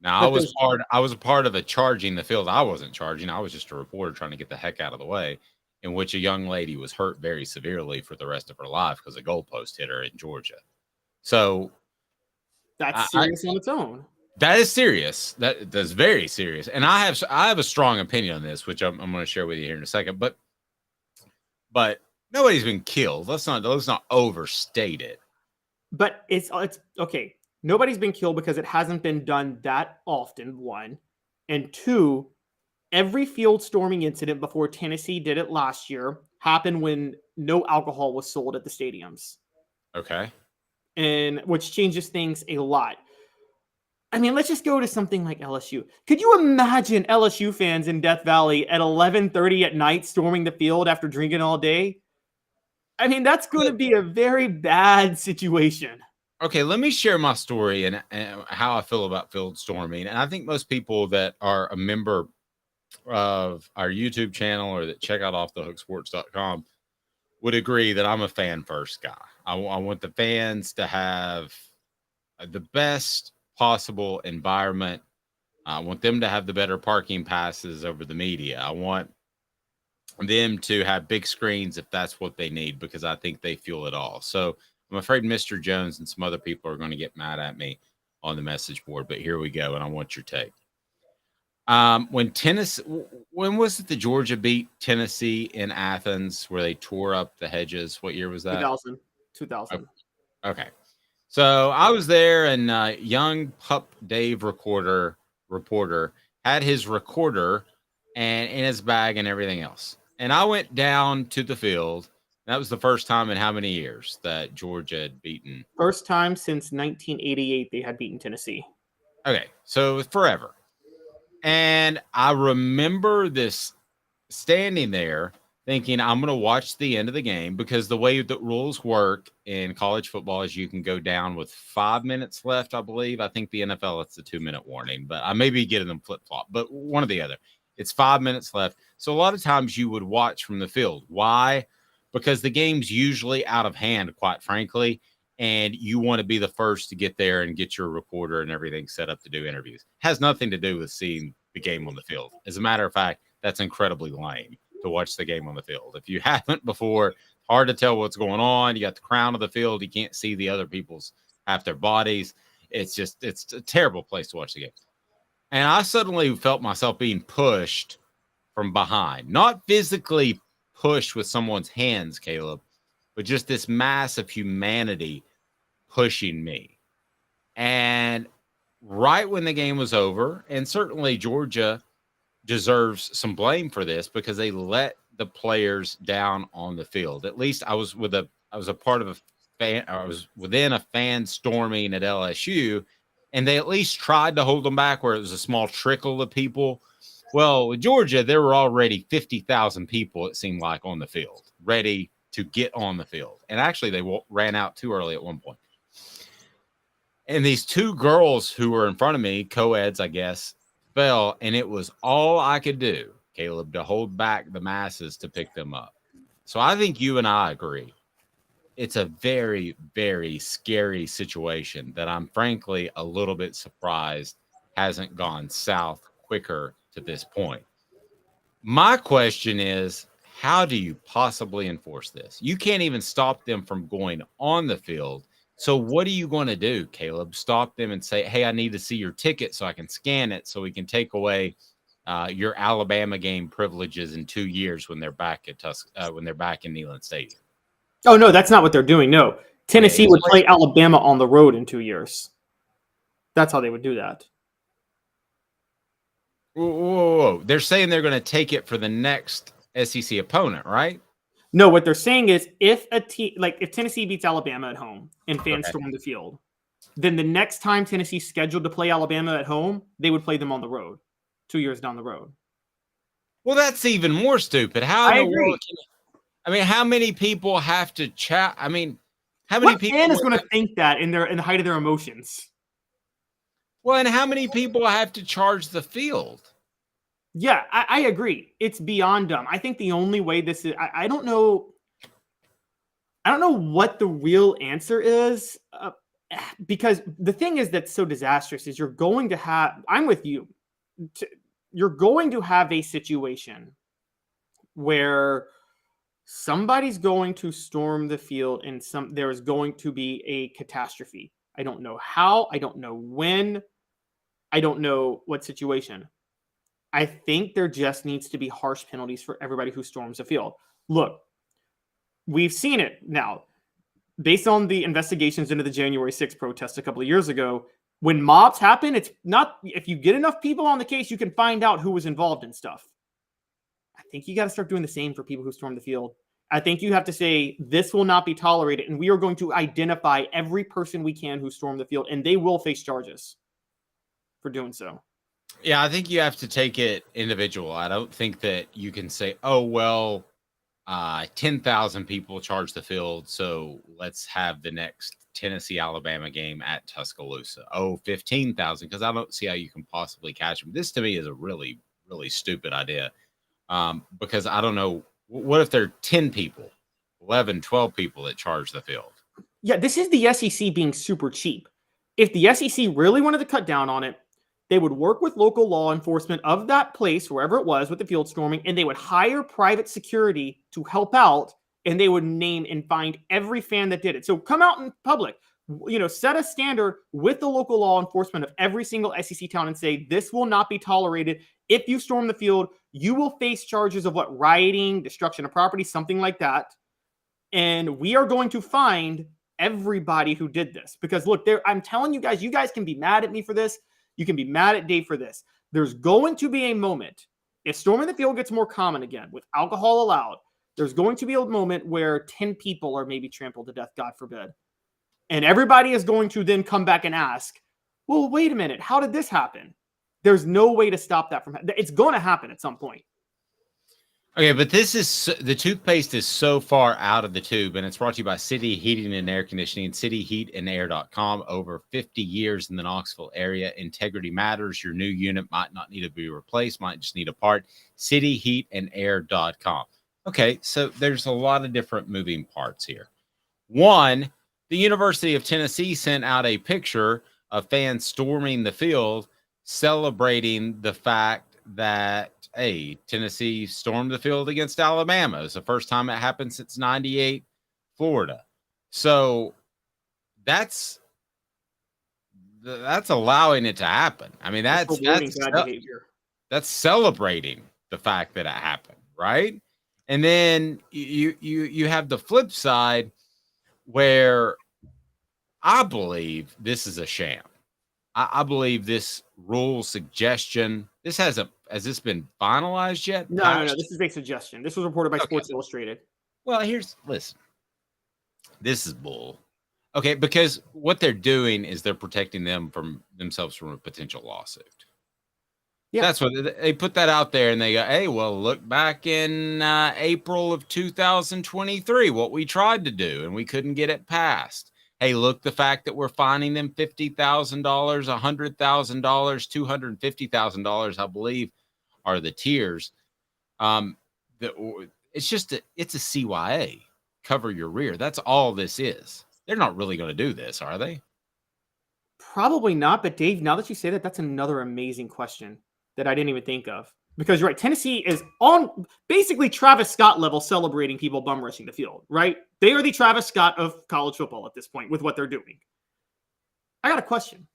Now, I was a part of a charging the field. I wasn't charging. I was just a reporter trying to get the heck out of the way, in which a young lady was hurt very severely for the rest of her life because a goalpost hit her in Georgia. So that's serious on its own. That is serious. That's very serious. And I have a strong opinion on this, which I'm going to share with you here in a second. But nobody's been killed. Let's not overstate it. But it's okay. Nobody's been killed because it hasn't been done that often, 1. And 2, every field storming incident before Tennessee did it last year happened when no alcohol was sold at the stadiums. Okay. And which changes things a lot. I mean, let's just go to something like LSU. Could you imagine LSU fans in Death Valley at 11:30 at night storming the field after drinking all day? I mean, that's going to be a very bad situation. Okay, let me share my story and how I feel about field storming. And I think most people that are a member of our YouTube channel or that check out offthehooksports.com would agree that I'm a fan first guy. I want the fans to have the best possible environment. I want them to have the better parking passes over the media. I want them to have big screens if that's what they need, because I think they fuel it all. So I'm afraid Mr. Jones and some other people are going to get mad at me on the message board, but here we go, and I want your take. When was it that Georgia beat Tennessee in Athens where they tore up the hedges? What year was that? 2000. Okay. So I was there, and young pup Dave reporter had his recorder and in his bag and everything else. And I went down to the field. That was the first time in how many years that Georgia had beaten? First time since 1988 they had beaten Tennessee. Okay, so forever. And I remember this standing there thinking I'm going to watch the end of the game, because the way that rules work in college football is you can go down with 5 minutes left, I believe. I think the NFL, it's a 2-minute warning, but I may be getting them flip-flop, but one or the other. It's 5 minutes left. So a lot of times you would watch from the field. Why? Because the game's usually out of hand, quite frankly, and you want to be the first to get there and get your recorder and everything set up to do interviews. Has nothing to do with seeing the game on the field. As a matter of fact, that's incredibly lame to watch the game on the field. If you haven't before, hard to tell what's going on. You got the crown of the field. You can't see the other people's half their bodies. It's a terrible place to watch the game. And I suddenly felt myself being pushed from behind, not physically pushed with someone's hands, Caleb, but just this mass of humanity pushing me. And right when the game was over, and certainly Georgia deserves some blame for this because they let the players down on the field. At least I was a part of a fan, or I was within a fan storming at LSU, and they at least tried to hold them back where it was a small trickle of people. Well, with Georgia, there were already 50,000 people, it seemed like, on the field, ready to get on the field. And actually, they ran out too early at one point. And these 2 girls who were in front of me, co-eds, I guess, fell, and it was all I could do, Caleb, to hold back the masses to pick them up. So I think you and I agree. It's a very, very scary situation that I'm frankly a little bit surprised hasn't gone south quicker to this point. My question is, how do you possibly enforce this? You can't even stop them from going on the field. So what are you going to do, Caleb? Stop them and say, hey, I need to see your ticket so I can scan it so we can take away your Alabama game privileges in 2 years when they're back at when they're back in Neyland Stadium. Oh no, that's not what they're doing. No, Tennessee would play Alabama on the road in 2 years. That's how they would do that. Whoa. They're saying they're going to take it for the next SEC opponent, right? No, what they're saying is if Tennessee beats Alabama at home and fans storm the field, then the next time Tennessee's scheduled to play Alabama at home, they would play them on the road 2 years down the road. Well, that's even more stupid. How in the world how many people have to chat? I mean, how many people fan is going to think that in the height of their emotions? Well, and how many people have to charge the field? Yeah, I agree. It's beyond dumb. I think the only way this is, I don't know what the real answer is, because the thing is that's so disastrous is you're going to have, I'm with you, you're going to have a situation where somebody's going to storm the field and there is going to be a catastrophe. I don't know how, I don't know when, I don't know what situation. I think there just needs to be harsh penalties for everybody who storms the field. Look, we've seen it now. Based on the investigations into the January 6th protest a couple of years ago, when mobs happen, it's not, if you get enough people on the case, you can find out who was involved in stuff. I think you got to start doing the same for people who storm the field. I think you have to say, this will not be tolerated, and we are going to identify every person we can who stormed the field, and they will face charges for doing so. Yeah, I think you have to take it individual. I don't think that you can say, oh, well, 10,000 people charge the field, so let's have the next Tennessee-Alabama game at Tuscaloosa. Oh, 15,000, because I don't see how you can possibly catch them. This, to me, is a really, really stupid idea, because I don't know. What if there are 10 people, 11, 12 people that charge the field? Yeah, this is the SEC being super cheap. If the SEC really wanted to cut down on it, they would work with local law enforcement of that place, wherever it was, with the field storming, and they would hire private security to help out, and they would name and find every fan that did it. So come out in public, set a standard with the local law enforcement of every single SEC town and say, this will not be tolerated. If you storm the field, you will face charges of rioting, destruction of property, something like that. And we are going to find everybody who did this. Because look, I'm telling you guys can be mad at me for this. You can be mad at Dave for this. There's going to be a moment, if storming the field gets more common again, with alcohol allowed, there's going to be a moment where 10 people are maybe trampled to death, God forbid. And everybody is going to then come back and ask, well, wait a minute, how did this happen? There's no way to stop that from happening. It's going to happen at some point. Okay, but the toothpaste is so far out of the tube, and it's brought to you by City Heating and Air Conditioning, cityheatandair.com. Over 50 years in the Knoxville area. Integrity matters. Your new unit might not need to be replaced, might just need a part. cityheatandair.com. Okay, so there's a lot of different moving parts here. One, the University of Tennessee sent out a picture of fans storming the field, celebrating the fact that, hey, Tennessee stormed the field against Alabama. It's the first time it happened since 98 Florida. So that's allowing it to happen. I mean, that's celebrating the fact that it happened, right? And then you have the flip side where I believe this is a sham. I believe this rule suggestion, has this been finalized yet? No. This is a suggestion. This was reported by Sports Illustrated. Well, listen. This is bull. Okay, because what they're doing is they're protecting themselves from a potential lawsuit. Yeah. That's what they put that out there, and they go, hey, well, look back in April of 2023, what we tried to do, and we couldn't get it passed. Hey, look, the fact that we're fining them $50,000, $100,000, $250,000, I believe, are the tiers. It's a CYA. Cover your rear. That's all this is. They're not really going to do this, are they? Probably not. But Dave, now that you say that, that's another amazing question that I didn't even think of. Because you're right, Tennessee is on basically Travis Scott level celebrating people bum rushing the field, right? They are the Travis Scott of college football at this point with what they're doing. I got a question.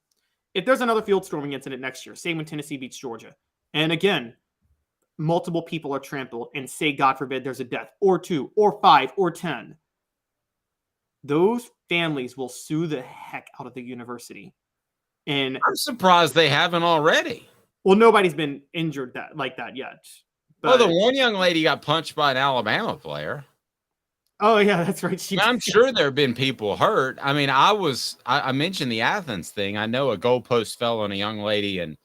If there's another field storming incident next year, say when Tennessee beats Georgia, and again, multiple people are trampled and say, God forbid, there's a death or 2 or 5 or 10, those families will sue the heck out of the university. And I'm surprised they haven't already. Well, nobody's been injured like that yet. Well, the one young lady got punched by an Alabama player. Oh, yeah, that's right. I'm sure there have been people hurt. I mean, I mentioned the Athens thing. I know a goalpost fell on a young lady and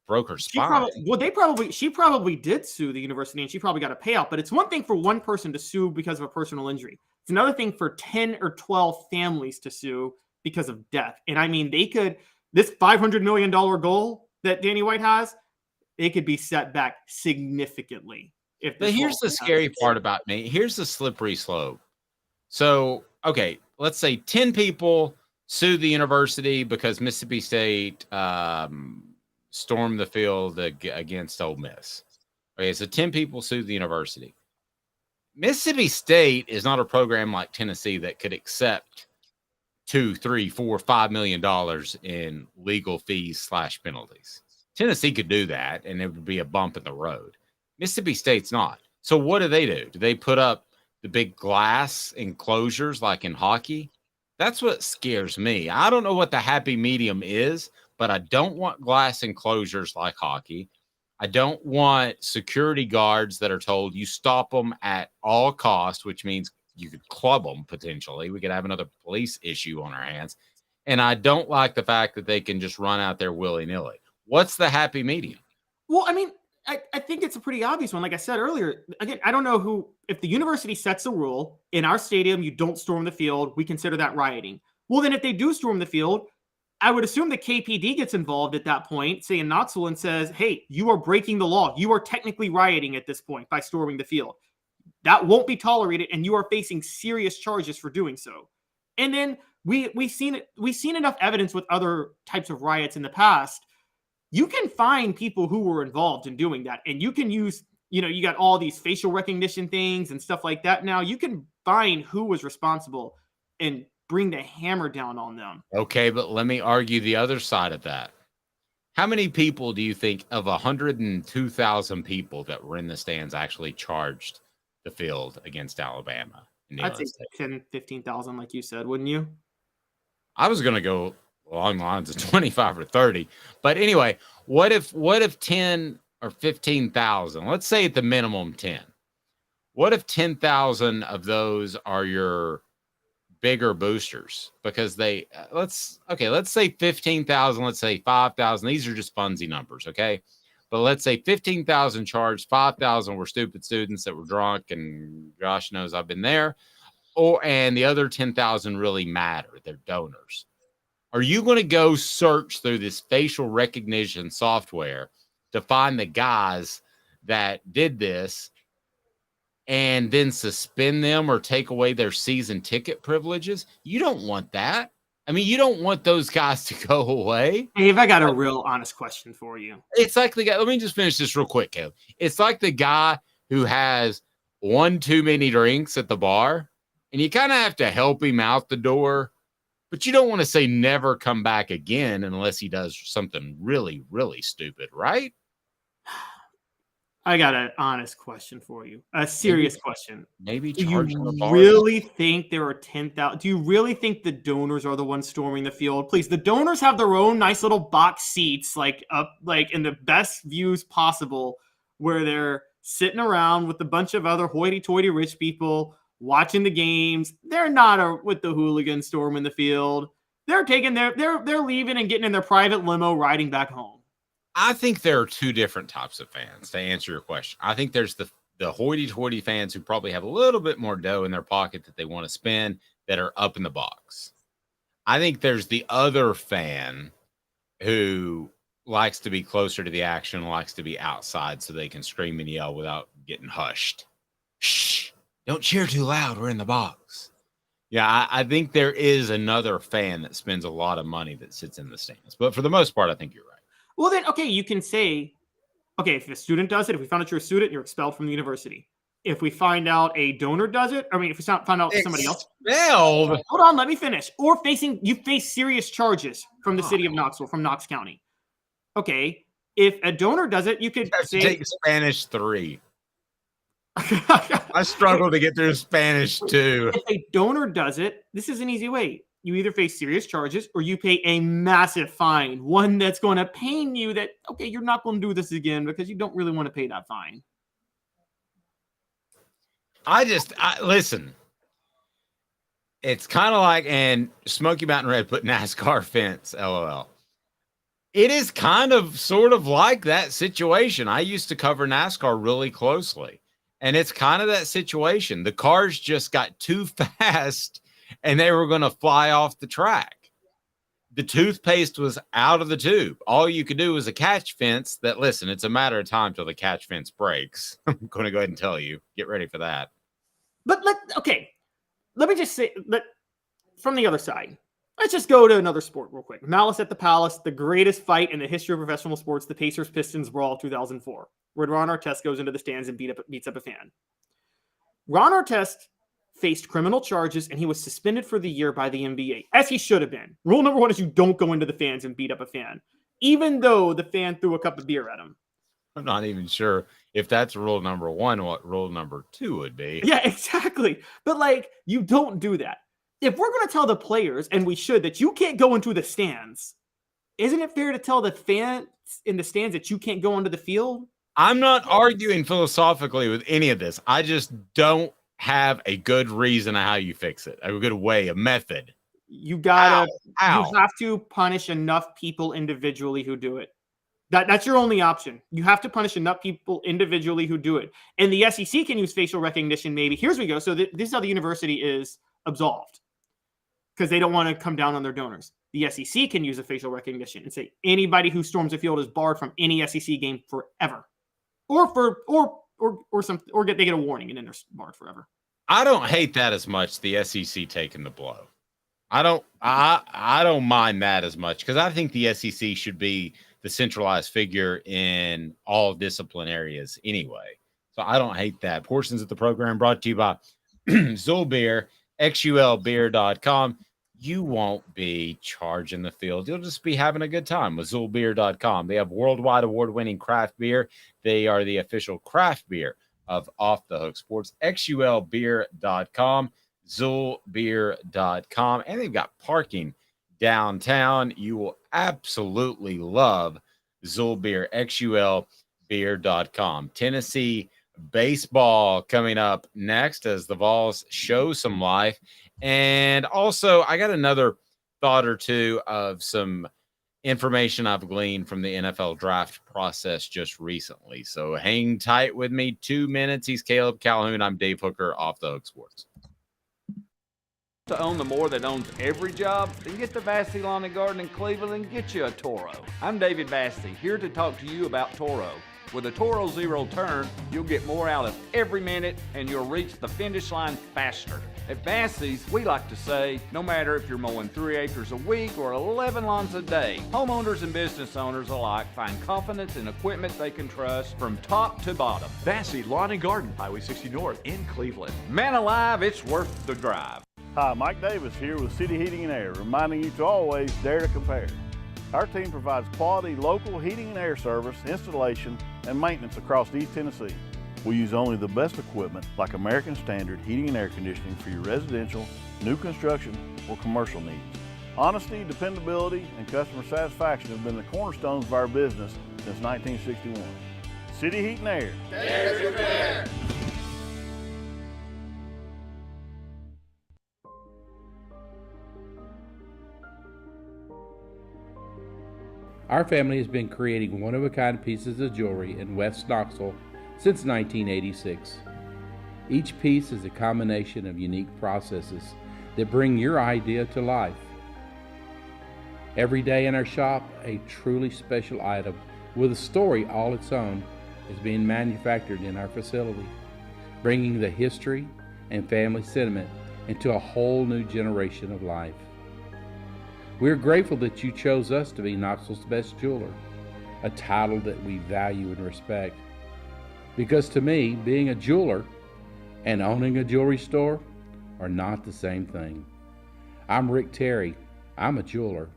broke her spine. She probably did sue the university, and she probably got a payout. But it's one thing for one person to sue because of a personal injury. It's another thing for 10 or 12 families to sue because of death. And I mean, this $500 million goal that Danny White has, it could be set back significantly. But here's the scary part about me. Here's the slippery slope. So, okay, let's say 10 people sue the university because Mississippi State stormed the field against Ole Miss. Okay, so 10 people sued the university. Mississippi State is not a program like Tennessee that could accept $2, $3, $4, $5 million in legal fees / penalties. Tennessee could do that, and it would be a bump in the road. Mississippi State's not. So what do? Do they put up the big glass enclosures like in hockey? That's what scares me. I don't know what the happy medium is, but I don't want glass enclosures like hockey. I don't want security guards that are told you stop them at all costs, which means you could club them potentially. We could have another police issue on our hands. And I don't like the fact that they can just run out there willy-nilly. What's the happy medium? Well, I mean, I think it's a pretty obvious one. Like I said earlier, again, I don't know if the university sets a rule in our stadium, you don't storm the field, we consider that rioting. Well, then if they do storm the field, I would assume the KPD gets involved at that point, say in Knoxville, and says, hey, you are breaking the law. You are technically rioting at this point by storming the field. That won't be tolerated, and you are facing serious charges for doing so. And then we've seen enough evidence with other types of riots in the past. You can find people who were involved in doing that, and you can use, you got all these facial recognition things and stuff like that. Now you can find who was responsible and bring the hammer down on them. Okay, but let me argue the other side of that. How many people do you think of 102,000 people that were in the stands actually charged the field against Alabama? I'd say 10, 15,000, like you said, wouldn't you? I was going to go along the lines of 25 or 30. But anyway, what if 10 or 15,000, let's say at the minimum 10, what if 10,000 of those are your bigger boosters? Because let's say 15,000, let's say 5,000. These are just funsy numbers. Okay. But let's say 15,000 charged, 5,000 were stupid students that were drunk, and gosh knows I've been there. And the other 10,000 really matter. They're donors. Are you going to go search through this facial recognition software to find the guys that did this and then suspend them or take away their season ticket privileges? You don't want that. I mean, you don't want those guys to go away. Dave, I got a real honest question for you. It's like the guy, let me just finish this real quick, Caleb. It's like the guy who has one too many drinks at the bar, and you kind of have to help him out the door, but you don't want to say never come back again unless he does something really, really stupid, right? I got an honest question for you. A serious question. Maybe do you really think there are 10,000? Do you really think the donors are the ones storming the field? Please, the donors have their own nice little box seats, like in the best views possible, where they're sitting around with a bunch of other hoity-toity rich people watching the games. They're not with the hooligans storming the field. They're they're leaving and getting in their private limo, riding back home. I think there are two different types of fans, to answer your question. I think there's the hoity-toity fans who probably have a little bit more dough in their pocket that they want to spend that are up in the box. I think there's the other fan who likes to be closer to the action, likes to be outside so they can scream and yell without getting hushed. Shh, don't cheer too loud. We're in the box. Yeah, I think there is another fan that spends a lot of money that sits in the stands. But for the most part, I think you're right. Well, then, okay, you can say, okay, if a student does it, if we found out you're a student, you're expelled from the university. If we find out a donor does it, if we find out somebody else. Expelled? Hold on, let me finish. Or you face serious charges from the city of Knoxville, from Knox County. Okay, If a donor does it, you could say take Spanish 3. I struggle to get through Spanish 2. If a donor does it, this is an easy way. You either face serious charges or you pay a massive fine, one that's going to pain you that, okay, you're not going to do this again because you don't really want to pay that fine. Listen, it's kind of like, and Smoky Mountain Red put NASCAR fence, LOL. It is kind of sort of like that situation. I used to cover NASCAR really closely, and it's kind of that situation. The cars just got too fast and they were going to fly off the track. The toothpaste was out of the tube. All you could do was a catch fence that, listen, it's a matter of time till the catch fence breaks. I'm going to go ahead and tell you, get ready for that. But let me just say, from the other side, let's just go to another sport real quick. Malice at the Palace, the greatest fight in the history of professional sports, the Pacers-Pistons brawl 2004, where Ron Artest goes into the stands and beats up a fan. Ron Artest faced criminal charges, and he was suspended for the year by the NBA, as he should have been. Rule number 1 is you don't go into the fans and beat up a fan, even though the fan threw a cup of beer at him. I'm not even sure if that's rule number 1, what rule number 2 would be. Yeah, exactly. But, you don't do that. If we're going to tell the players, and we should, that you can't go into the stands, isn't it fair to tell the fans in the stands that you can't go onto the field? I'm not arguing philosophically with any of this. I just don't have a good reason of how you fix it, a good way, a method. You gotta, you have to punish enough people individually who do it. That's your only option. You have to punish enough people individually who do it. And the SEC can use facial recognition, maybe. Here's we go. So this is how the university is absolved, because they don't want to come down on their donors. The SEC can use a facial recognition and say anybody who storms the field is barred from any SEC game forever, they get a warning and then they're barred forever. I don't hate that as much. The SEC taking the blow. I don't mind that as much, because I think the SEC should be the centralized figure in all discipline areas anyway. So I don't hate that. Portions of the program brought to you by Zul Beer, xulbeer.com. You won't be charging the field. You'll just be having a good time with zulbeer.com. They have worldwide award-winning craft beer. They are the official craft beer of Off the Hook Sports. xulbeer.com, zulbeer.com. And they've got parking downtown. You will absolutely love Zul Beer, xulbeer.com. Tennessee baseball coming up next as the Vols show some life. And also, I got another thought or two of some information I've gleaned from the NFL draft process just recently. So hang tight with me. 2 minutes. He's Caleb Calhoun. I'm Dave Hooker, Off the Hook Sports. To own the more that owns every job, then get to Vassey Lawn and Garden in Cleveland and get you a Toro. I'm David Vassey, here to talk to you about Toro. With a Toro Zero Turn, you'll get more out of every minute and you'll reach the finish line faster. At Vassey's, we like to say, no matter if you're mowing 3 acres a week or 11 lawns a day, homeowners and business owners alike find confidence in equipment they can trust from top to bottom. Vassey Lawn and Garden, Highway 60 North in Cleveland. Man alive, it's worth the drive. Hi, Mike Davis here with City Heating and Air, reminding you to always dare to compare. Our team provides quality local heating and air service, installation, and maintenance across East Tennessee. We use only the best equipment like American Standard heating and air conditioning for your residential, new construction, or commercial needs. Honesty, dependability, and customer satisfaction have been the cornerstones of our business since 1961. City Heat and Air. Dare to compare. Our family has been creating one-of-a-kind pieces of jewelry in West Knoxville since 1986. Each piece is a combination of unique processes that bring your idea to life. Every day in our shop, a truly special item with a story all its own is being manufactured in our facility, bringing the history and family sentiment into a whole new generation of life. We're grateful that you chose us to be Knoxville's best jeweler, a title that we value and respect. Because to me, being a jeweler and owning a jewelry store are not the same thing. I'm Rick Terry, I'm a jeweler,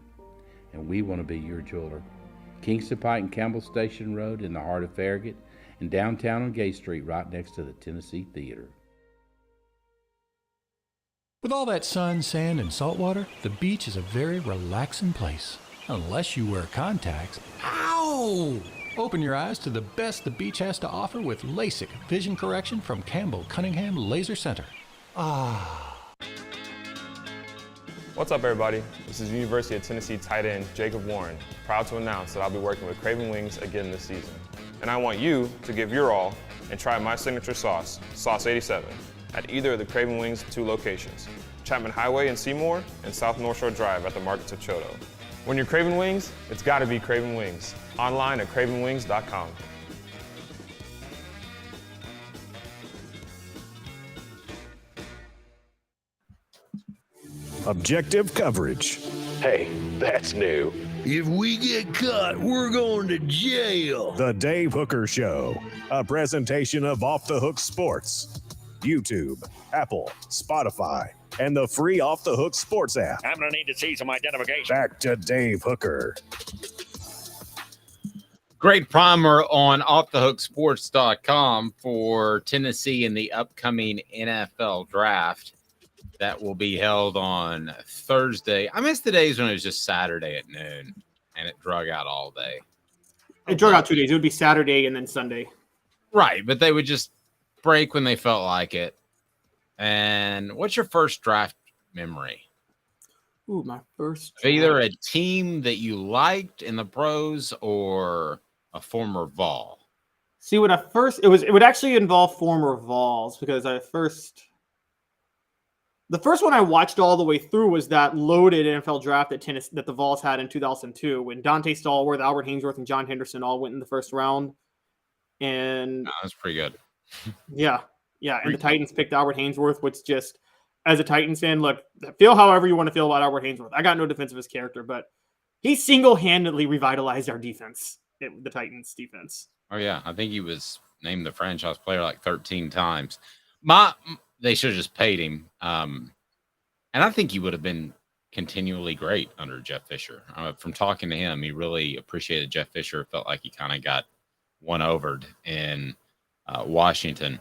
and we want to be your jeweler. Kingston Pike and Campbell Station Road in the heart of Farragut, and downtown on Gay Street right next to the Tennessee Theater. With all that sun, sand, and salt water, the beach is a very relaxing place. Unless you wear contacts. Ow! Open your eyes to the best the beach has to offer with LASIK vision correction from Campbell Cunningham Laser Center. What's up, everybody? This is University of Tennessee tight end Jacob Warren, proud to announce that I'll be working with Craven Wings again this season. And I want you to give your all and try my signature sauce, Sauce 87, at either of the Craven Wings 2 locations, Chapman Highway in Seymour and South North Shore Drive at the Markets of Choto. When you're craving wings, it's gotta be Craven Wings. Online at cravenwings.com. Objective coverage. Hey, that's new. If we get caught, we're going to jail. The Dave Hooker Show, a presentation of Off the Hook Sports. YouTube, Apple, Spotify, and the free Off the Hook Sports app. I'm going to need to see some identification. Back to Dave Hooker. Great primer on offthehooksports.com for Tennessee in the upcoming NFL draft that will be held on Thursday. I miss the days when it was just Saturday at noon and it drug out all day. It drug out 2 days. It would be Saturday and then Sunday. Right, but they would just break when they felt like it. And what's your first draft memory? Ooh, my first draft. Either a team that you liked in the pros or a former Vol. See, when it would actually involve former Vols because the first one I watched all the way through was that loaded NFL draft that the Vols had in 2002 when Dante Stallworth, Albert Hainsworth, and John Henderson all went in the first round. And that's pretty good. Yeah. And the Titans picked Albert Hainsworth, which just, as a Titans fan, look, feel however you want to feel about Albert Hainsworth. I got no defense of his character, but he single-handedly revitalized our defense, the Titans defense. Oh, yeah. I think he was named the franchise player like 13 times. They should have just paid him. And I think he would have been continually great under Jeff Fisher. From talking to him, he really appreciated Jeff Fisher. Felt like he kind of got one-overed in Washington.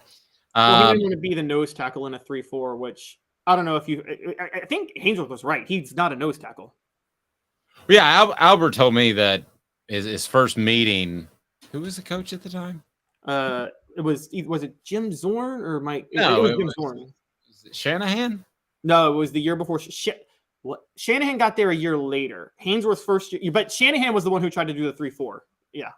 Well, he didn't want to be the nose tackle in a 3-4, which I don't know if I think Hainsworth was right. He's not a nose tackle. Yeah, Albert told me that his first meeting, who was the coach at the time? Was it Jim Zorn or Mike? No, it was Jim Zorn. Was it Shanahan? No, it was the year before. Shanahan got there a year later. Hainsworth's first year, but Shanahan was the one who tried to do the 3-4. Yeah.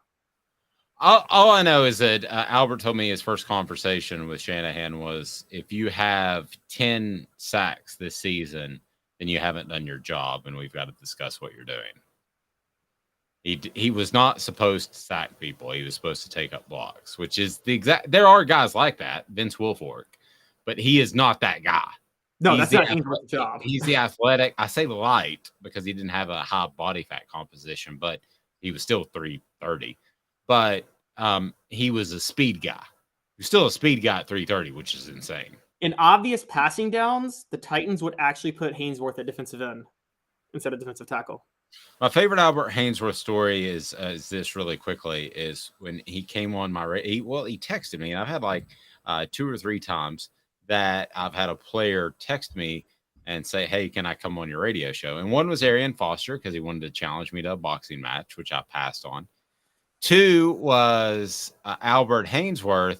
All I know is that Albert told me his first conversation with Shanahan was, if you have 10 sacks this season, then you haven't done your job, and we've got to discuss what you're doing. He was not supposed to sack people. He was supposed to take up blocks, which is the exact. There are guys like that, Vince Wilfork, but he is not that guy. No, that's not Hainsworth's job. He's the athletic. I say light because he didn't have a high body fat composition, but he was still 330. But he was a speed guy. He was still a speed guy at 330, which is insane. In obvious passing downs, the Titans would actually put Hainsworth at defensive end instead of defensive tackle. My favorite Albert Hainsworth story is this really quickly is when he came on my he texted me. And I've had like 2 or 3 times that I've had a player text me and say, hey, can I come on your radio show? And one was Arian Foster because he wanted to challenge me to a boxing match, which I passed on. 2 was Albert Hainsworth,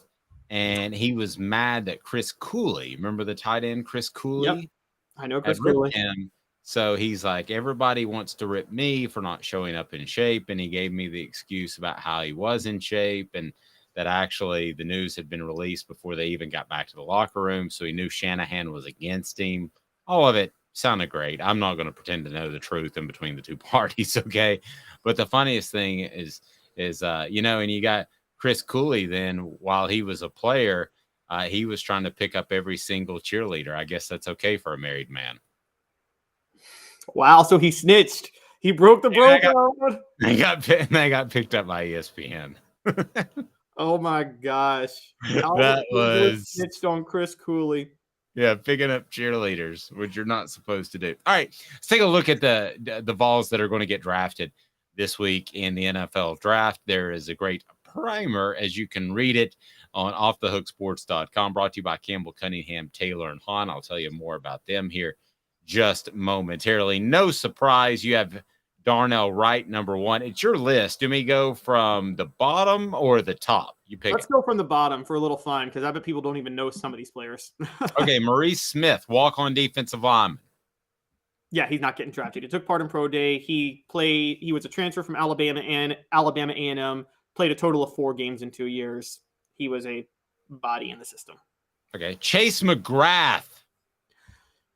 and he was mad that Chris Cooley, remember the tight end Chris Cooley? Yep. I know Chris Cooley. So he's like, everybody wants to rip me for not showing up in shape. And he gave me the excuse about how he was in shape and that actually the news had been released before they even got back to the locker room. So he knew Shanahan was against him. All of it sounded great. I'm not going to pretend to know the truth in between the two parties. Okay. But the funniest thing is, and you got Chris Cooley then while he was a player, he was trying to pick up every single cheerleader. I guess that's okay for a married man. Wow. So he snitched. He broke the bro code. They got picked up by ESPN. Oh my gosh. That was snitched on Chris Cooley. Yeah, picking up cheerleaders, which you're not supposed to do. All right, let's take a look at the Vols that are going to get drafted. this week in the NFL draft. There is a great primer, as you can read it on offthehooksports.com, brought to you by Campbell Cunningham, Taylor, and Hahn. I'll tell you more about them here just momentarily. No surprise, you have Darnell Wright, number one. It's your list. Do we go from the bottom or the top? You pick. Let's go from the bottom for a little fun, because I bet people don't even know some of these players. Okay, Maurice Smith, walk-on defensive lineman. Yeah, he's not getting drafted. He took part in pro day. He was a transfer from Alabama and Alabama A&M, played a total of 4 games in 2 years. He was a body in the system. Okay, Chase McGrath.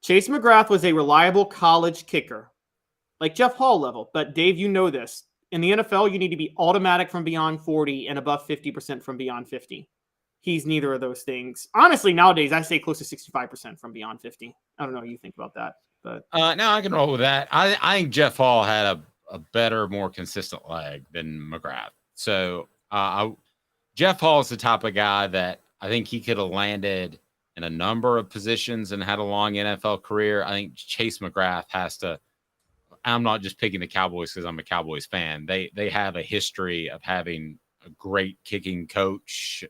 Chase McGrath was a reliable college kicker, like Jeff Hall level. But Dave, you know this. In the NFL, you need to be automatic from beyond 40 and above 50% from beyond 50. He's neither of those things. Honestly, nowadays, I say close to 65% from beyond 50. I don't know what you think about that. But no, I can roll with that. I think Jeff Hall had a better, more consistent leg than McGrath. So Jeff Hall is the type of guy that I think he could have landed in a number of positions and had a long NFL career. I think Chase McGrath has to. I'm not just picking the Cowboys because I'm a Cowboys fan. They have a history of having a great kicking coach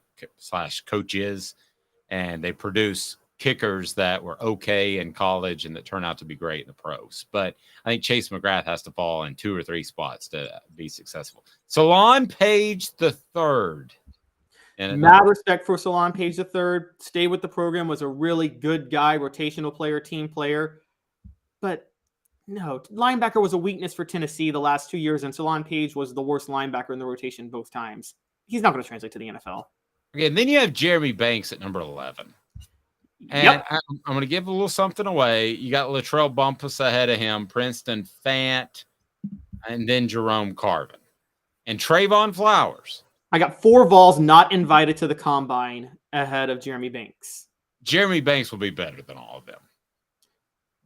/ coaches, and they produce kickers that were okay in college and that turn out to be great in the pros. But I think Chase McGrath has to fall in 2 or 3 spots to be successful. Salon Page the third. Mad respect for Salon Page the third. Stayed with the program, was a really good guy, rotational player, team player. But no, linebacker was a weakness for Tennessee the last 2 years, and Salon Page was the worst linebacker in the rotation both times. He's not going to translate to the NFL. Okay, and then you have Jeremy Banks at number 11. And Yep. I'm going to give a little something away. You got Latrell Bumpus ahead of him, Princeton Fant, and then Jerome Carvin. And Trayvon Flowers. I got 4 Vols not invited to the combine ahead of Jeremy Banks. Jeremy Banks will be better than all of them.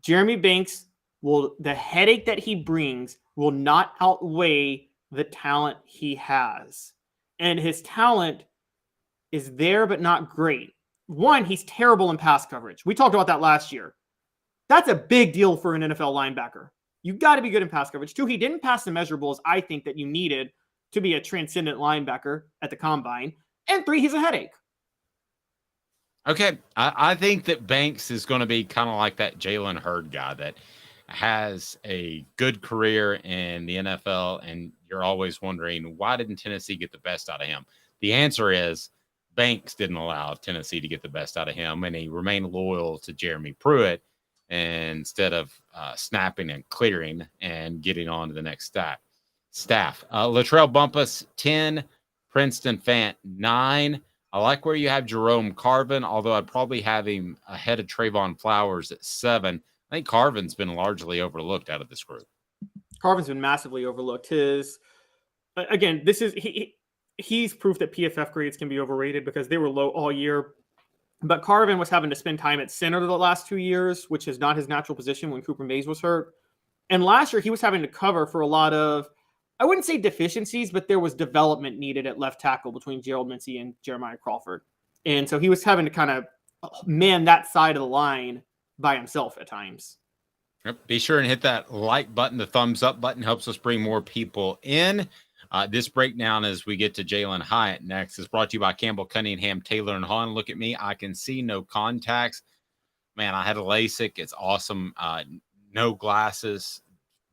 Jeremy Banks the headache that he brings will not outweigh the talent he has. And his talent is there, but not great. One, he's terrible in pass coverage. We talked about that last year. That's a big deal for an NFL linebacker. You've got to be good in pass coverage. 2, he didn't pass the measurables I think that you needed to be a transcendent linebacker at the combine. And 3, he's a headache. Okay. I think that Banks is going to be kind of like that Jalen Hurd guy that has a good career in the NFL, and you're always wondering, why didn't Tennessee get the best out of him? The answer is Banks didn't allow Tennessee to get the best out of him, and he remained loyal to Jeremy Pruitt instead of snapping and clearing and getting on to the next staff. Latrell Bumpus, 10, Princeton Fant, 9. I like where you have Jerome Carvin, although I'd probably have him ahead of Trayvon Flowers at 7. I think Carvin's been largely overlooked out of this group. Carvin's been massively overlooked. He's proof that PFF grades can be overrated because they were low all year. But Carvin was having to spend time at center the last 2 years, which is not his natural position when Cooper Mays was hurt. And last year he was having to cover for a lot of, I wouldn't say deficiencies, but there was development needed at left tackle between Gerald Mincey and Jeremiah Crawford. And so he was having to kind of man that side of the line by himself at times. Yep. Be sure and hit that like button. The thumbs up button helps us bring more people in. This breakdown as we get to Jalen Hyatt next is brought to you by Campbell Cunningham, Taylor, and Hahn. Look at me. I can see no contacts. Man, I had a LASIK. It's awesome. No glasses,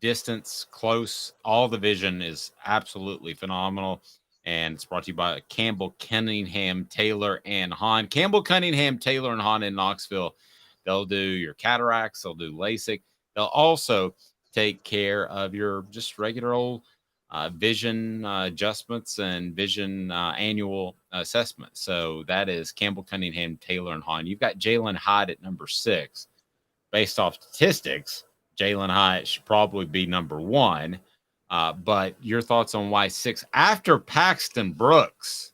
distance, close. All the vision is absolutely phenomenal. And it's brought to you by Campbell Cunningham, Taylor, and Hahn. Campbell Cunningham, Taylor, and Hahn in Knoxville. They'll do your cataracts. They'll do LASIK. They'll also take care of your just regular old vision adjustments and vision annual assessment. So that is Campbell Cunningham, Taylor, and Hahn. You've got Jalen Hyatt at number 6. Based off statistics, Jalen Hyatt should probably be number 1. But your thoughts on why 6 after Paxton Brooks?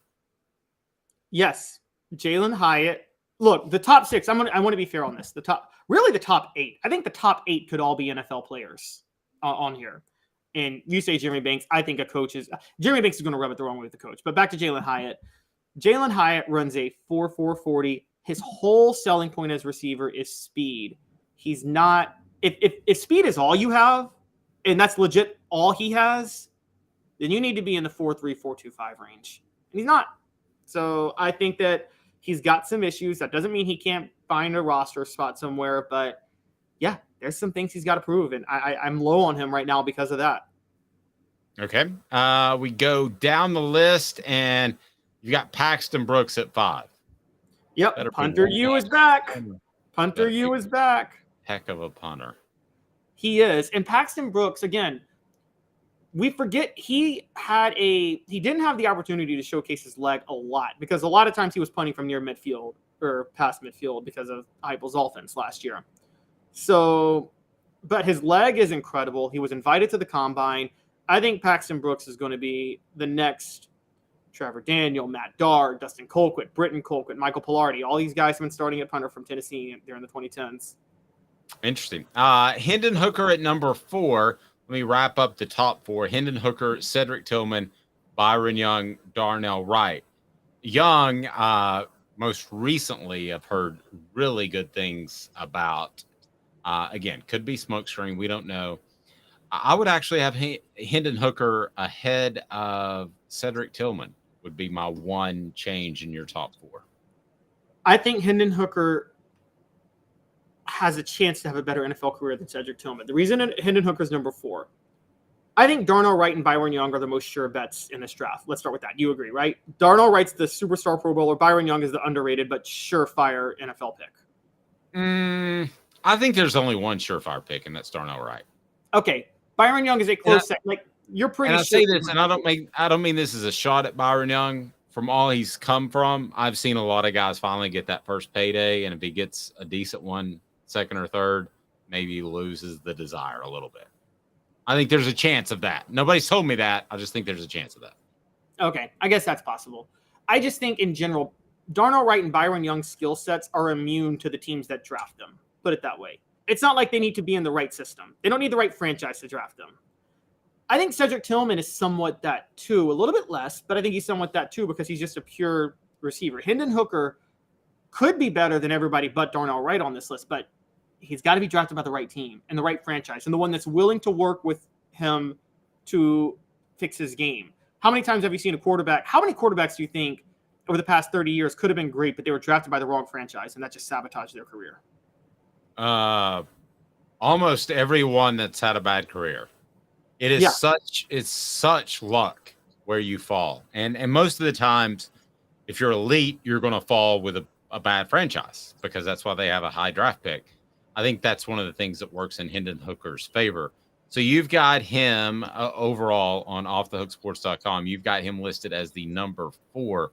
Yes, Jalen Hyatt. Look, the top 6. I want to be fair on this. The top 8. I think the top 8 could all be NFL players on here. And you say Jeremy Banks. I think Jeremy Banks is going to rub it the wrong way with the coach. But back to Jalen Hyatt. Jalen Hyatt runs a 4.440. His whole selling point as receiver is speed. He's not. If speed is all you have, and that's legit all he has, then you need to be in the 4.3, 4.25 range. And he's not. So I think that he's got some issues. That doesn't mean he can't find a roster spot somewhere, but yeah, there's some things he's got to prove. And I'm low on him right now because of that. Okay. We go down the list, and you got Paxton Brooks at 5. Yep. Punter U is back. Punter U is back. Heck of a punter. He is. And Paxton Brooks, again, we forget he didn't have the opportunity to showcase his leg a lot because a lot of times he was punting from near midfield or past midfield because of Heupel's offense last year. So, but his leg is incredible. He was invited to the combine. I think Paxton Brooks is going to be the next Trevor Daniel, Matt Dart, Dustin Colquitt, Britton Colquitt, Michael Pilardi. All these guys have been starting at punter from Tennessee during the 2010s. Interesting. Hendon Hooker at number 4. Let me wrap up the top 4. Hendon Hooker, Cedric Tillman, Byron Young, Darnell Wright. Young, most recently, I've heard really good things about. Again, could be smokescreen. We don't know. I would actually have Hendon Hooker ahead of Cedric Tillman would be my one change in your top 4. I think Hendon Hooker has a chance to have a better NFL career than Cedric Tillman. The reason Hendon Hooker is number 4, I think Darnell Wright and Byron Young are the most sure bets in this draft. Let's start with that. You agree, right? Darnell Wright's the superstar Pro Bowler. Byron Young is the underrated but surefire NFL pick. I think there's only one surefire pick, and that's Darnell Wright. Okay, Byron Young is a close second. Like you're pretty. And I say this, and I don't mean this as a shot at Byron Young. From all he's come from, I've seen a lot of guys finally get that first payday, and if he gets a decent one, second or third, maybe he loses the desire a little bit. I think there's a chance of that. Nobody's told me that. I just think there's a chance of that. Okay, I guess that's possible. I just think in general, Darnell Wright and Byron Young's skill sets are immune to the teams that draft them. Put it that way. It's not like they need to be in the right system. They don't need the right franchise to draft them. I think Cedric Tillman is somewhat that too, a little bit less, but I think he's somewhat that too because he's just a pure receiver. Hendon Hooker could be better than everybody but Darnell Wright on this list, but he's got to be drafted by the right team and the right franchise and the one that's willing to work with him to fix his game. How many times have you seen a quarterback? How many quarterbacks do you think over the past 30 years could have been great, but they were drafted by the wrong franchise and that just sabotaged their career? Almost everyone that's had a bad career. It is such luck where you fall. And most of the times, if you're elite, you're going to fall with a bad franchise because that's why they have a high draft pick. I think that's one of the things that works in Hendon Hooker's favor. So you've got him overall on offthehooksports.com. You've got him listed as the number 4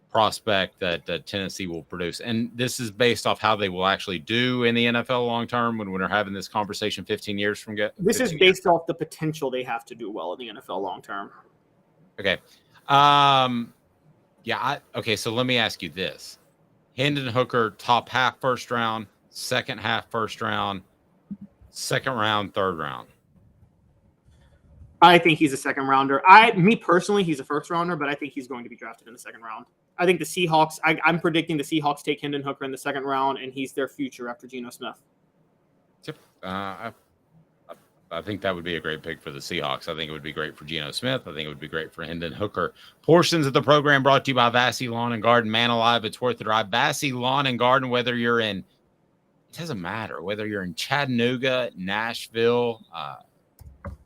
prospect that Tennessee will produce. And this is based off how they will actually do in the NFL long term when we're having this conversation 15 years from this is based off the potential they have to do well in the NFL long term. Okay. Okay, so let me ask you this. Hendon Hooker, top half first round, second half first round, second round, third round. I think he's a second rounder. Me personally, he's a first rounder, but I think he's going to be drafted in the second round. I think the Seahawks, I'm predicting the Seahawks take Hendon Hooker in the second round, and he's their future after Geno Smith. Yep. I think that would be a great pick for the Seahawks. I think it would be great for Geno Smith. I think it would be great for Hendon Hooker. Portions of the program brought to you by Vassy Lawn and Garden. Man alive, it's worth the drive. Vassy Lawn and Garden, whether you're in, it doesn't matter, whether you're in Chattanooga, Nashville,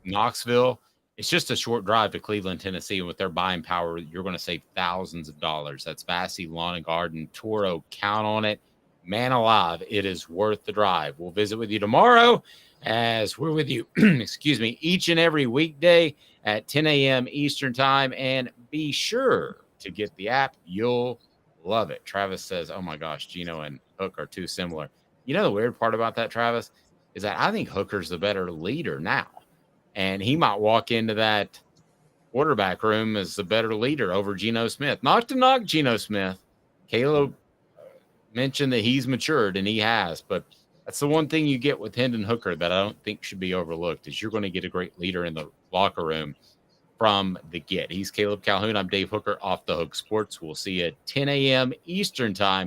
Knoxville, it's just a short drive to Cleveland, Tennessee, and with their buying power, you're going to save thousands of dollars. That's Vassy Lawn and Garden. Toro, count on it. Man alive, it is worth the drive. We'll visit with you tomorrow as we're with you, each and every weekday at 10 a.m. Eastern Time. And be sure to get the app. You'll love it. Travis says, oh my gosh, Geno and Hook are too similar. You know the weird part about that, Travis, is that I think Hooker's the better leader now. And he might walk into that quarterback room as the better leader over Geno Smith. Not to knock Geno Smith. Caleb mentioned that he's matured, and he has. But that's the one thing you get with Hendon Hooker that I don't think should be overlooked is you're going to get a great leader in the locker room from the get. He's Caleb Calhoun. I'm Dave Hooker, Off the Hook Sports. We'll see you at 10 a.m. Eastern Time.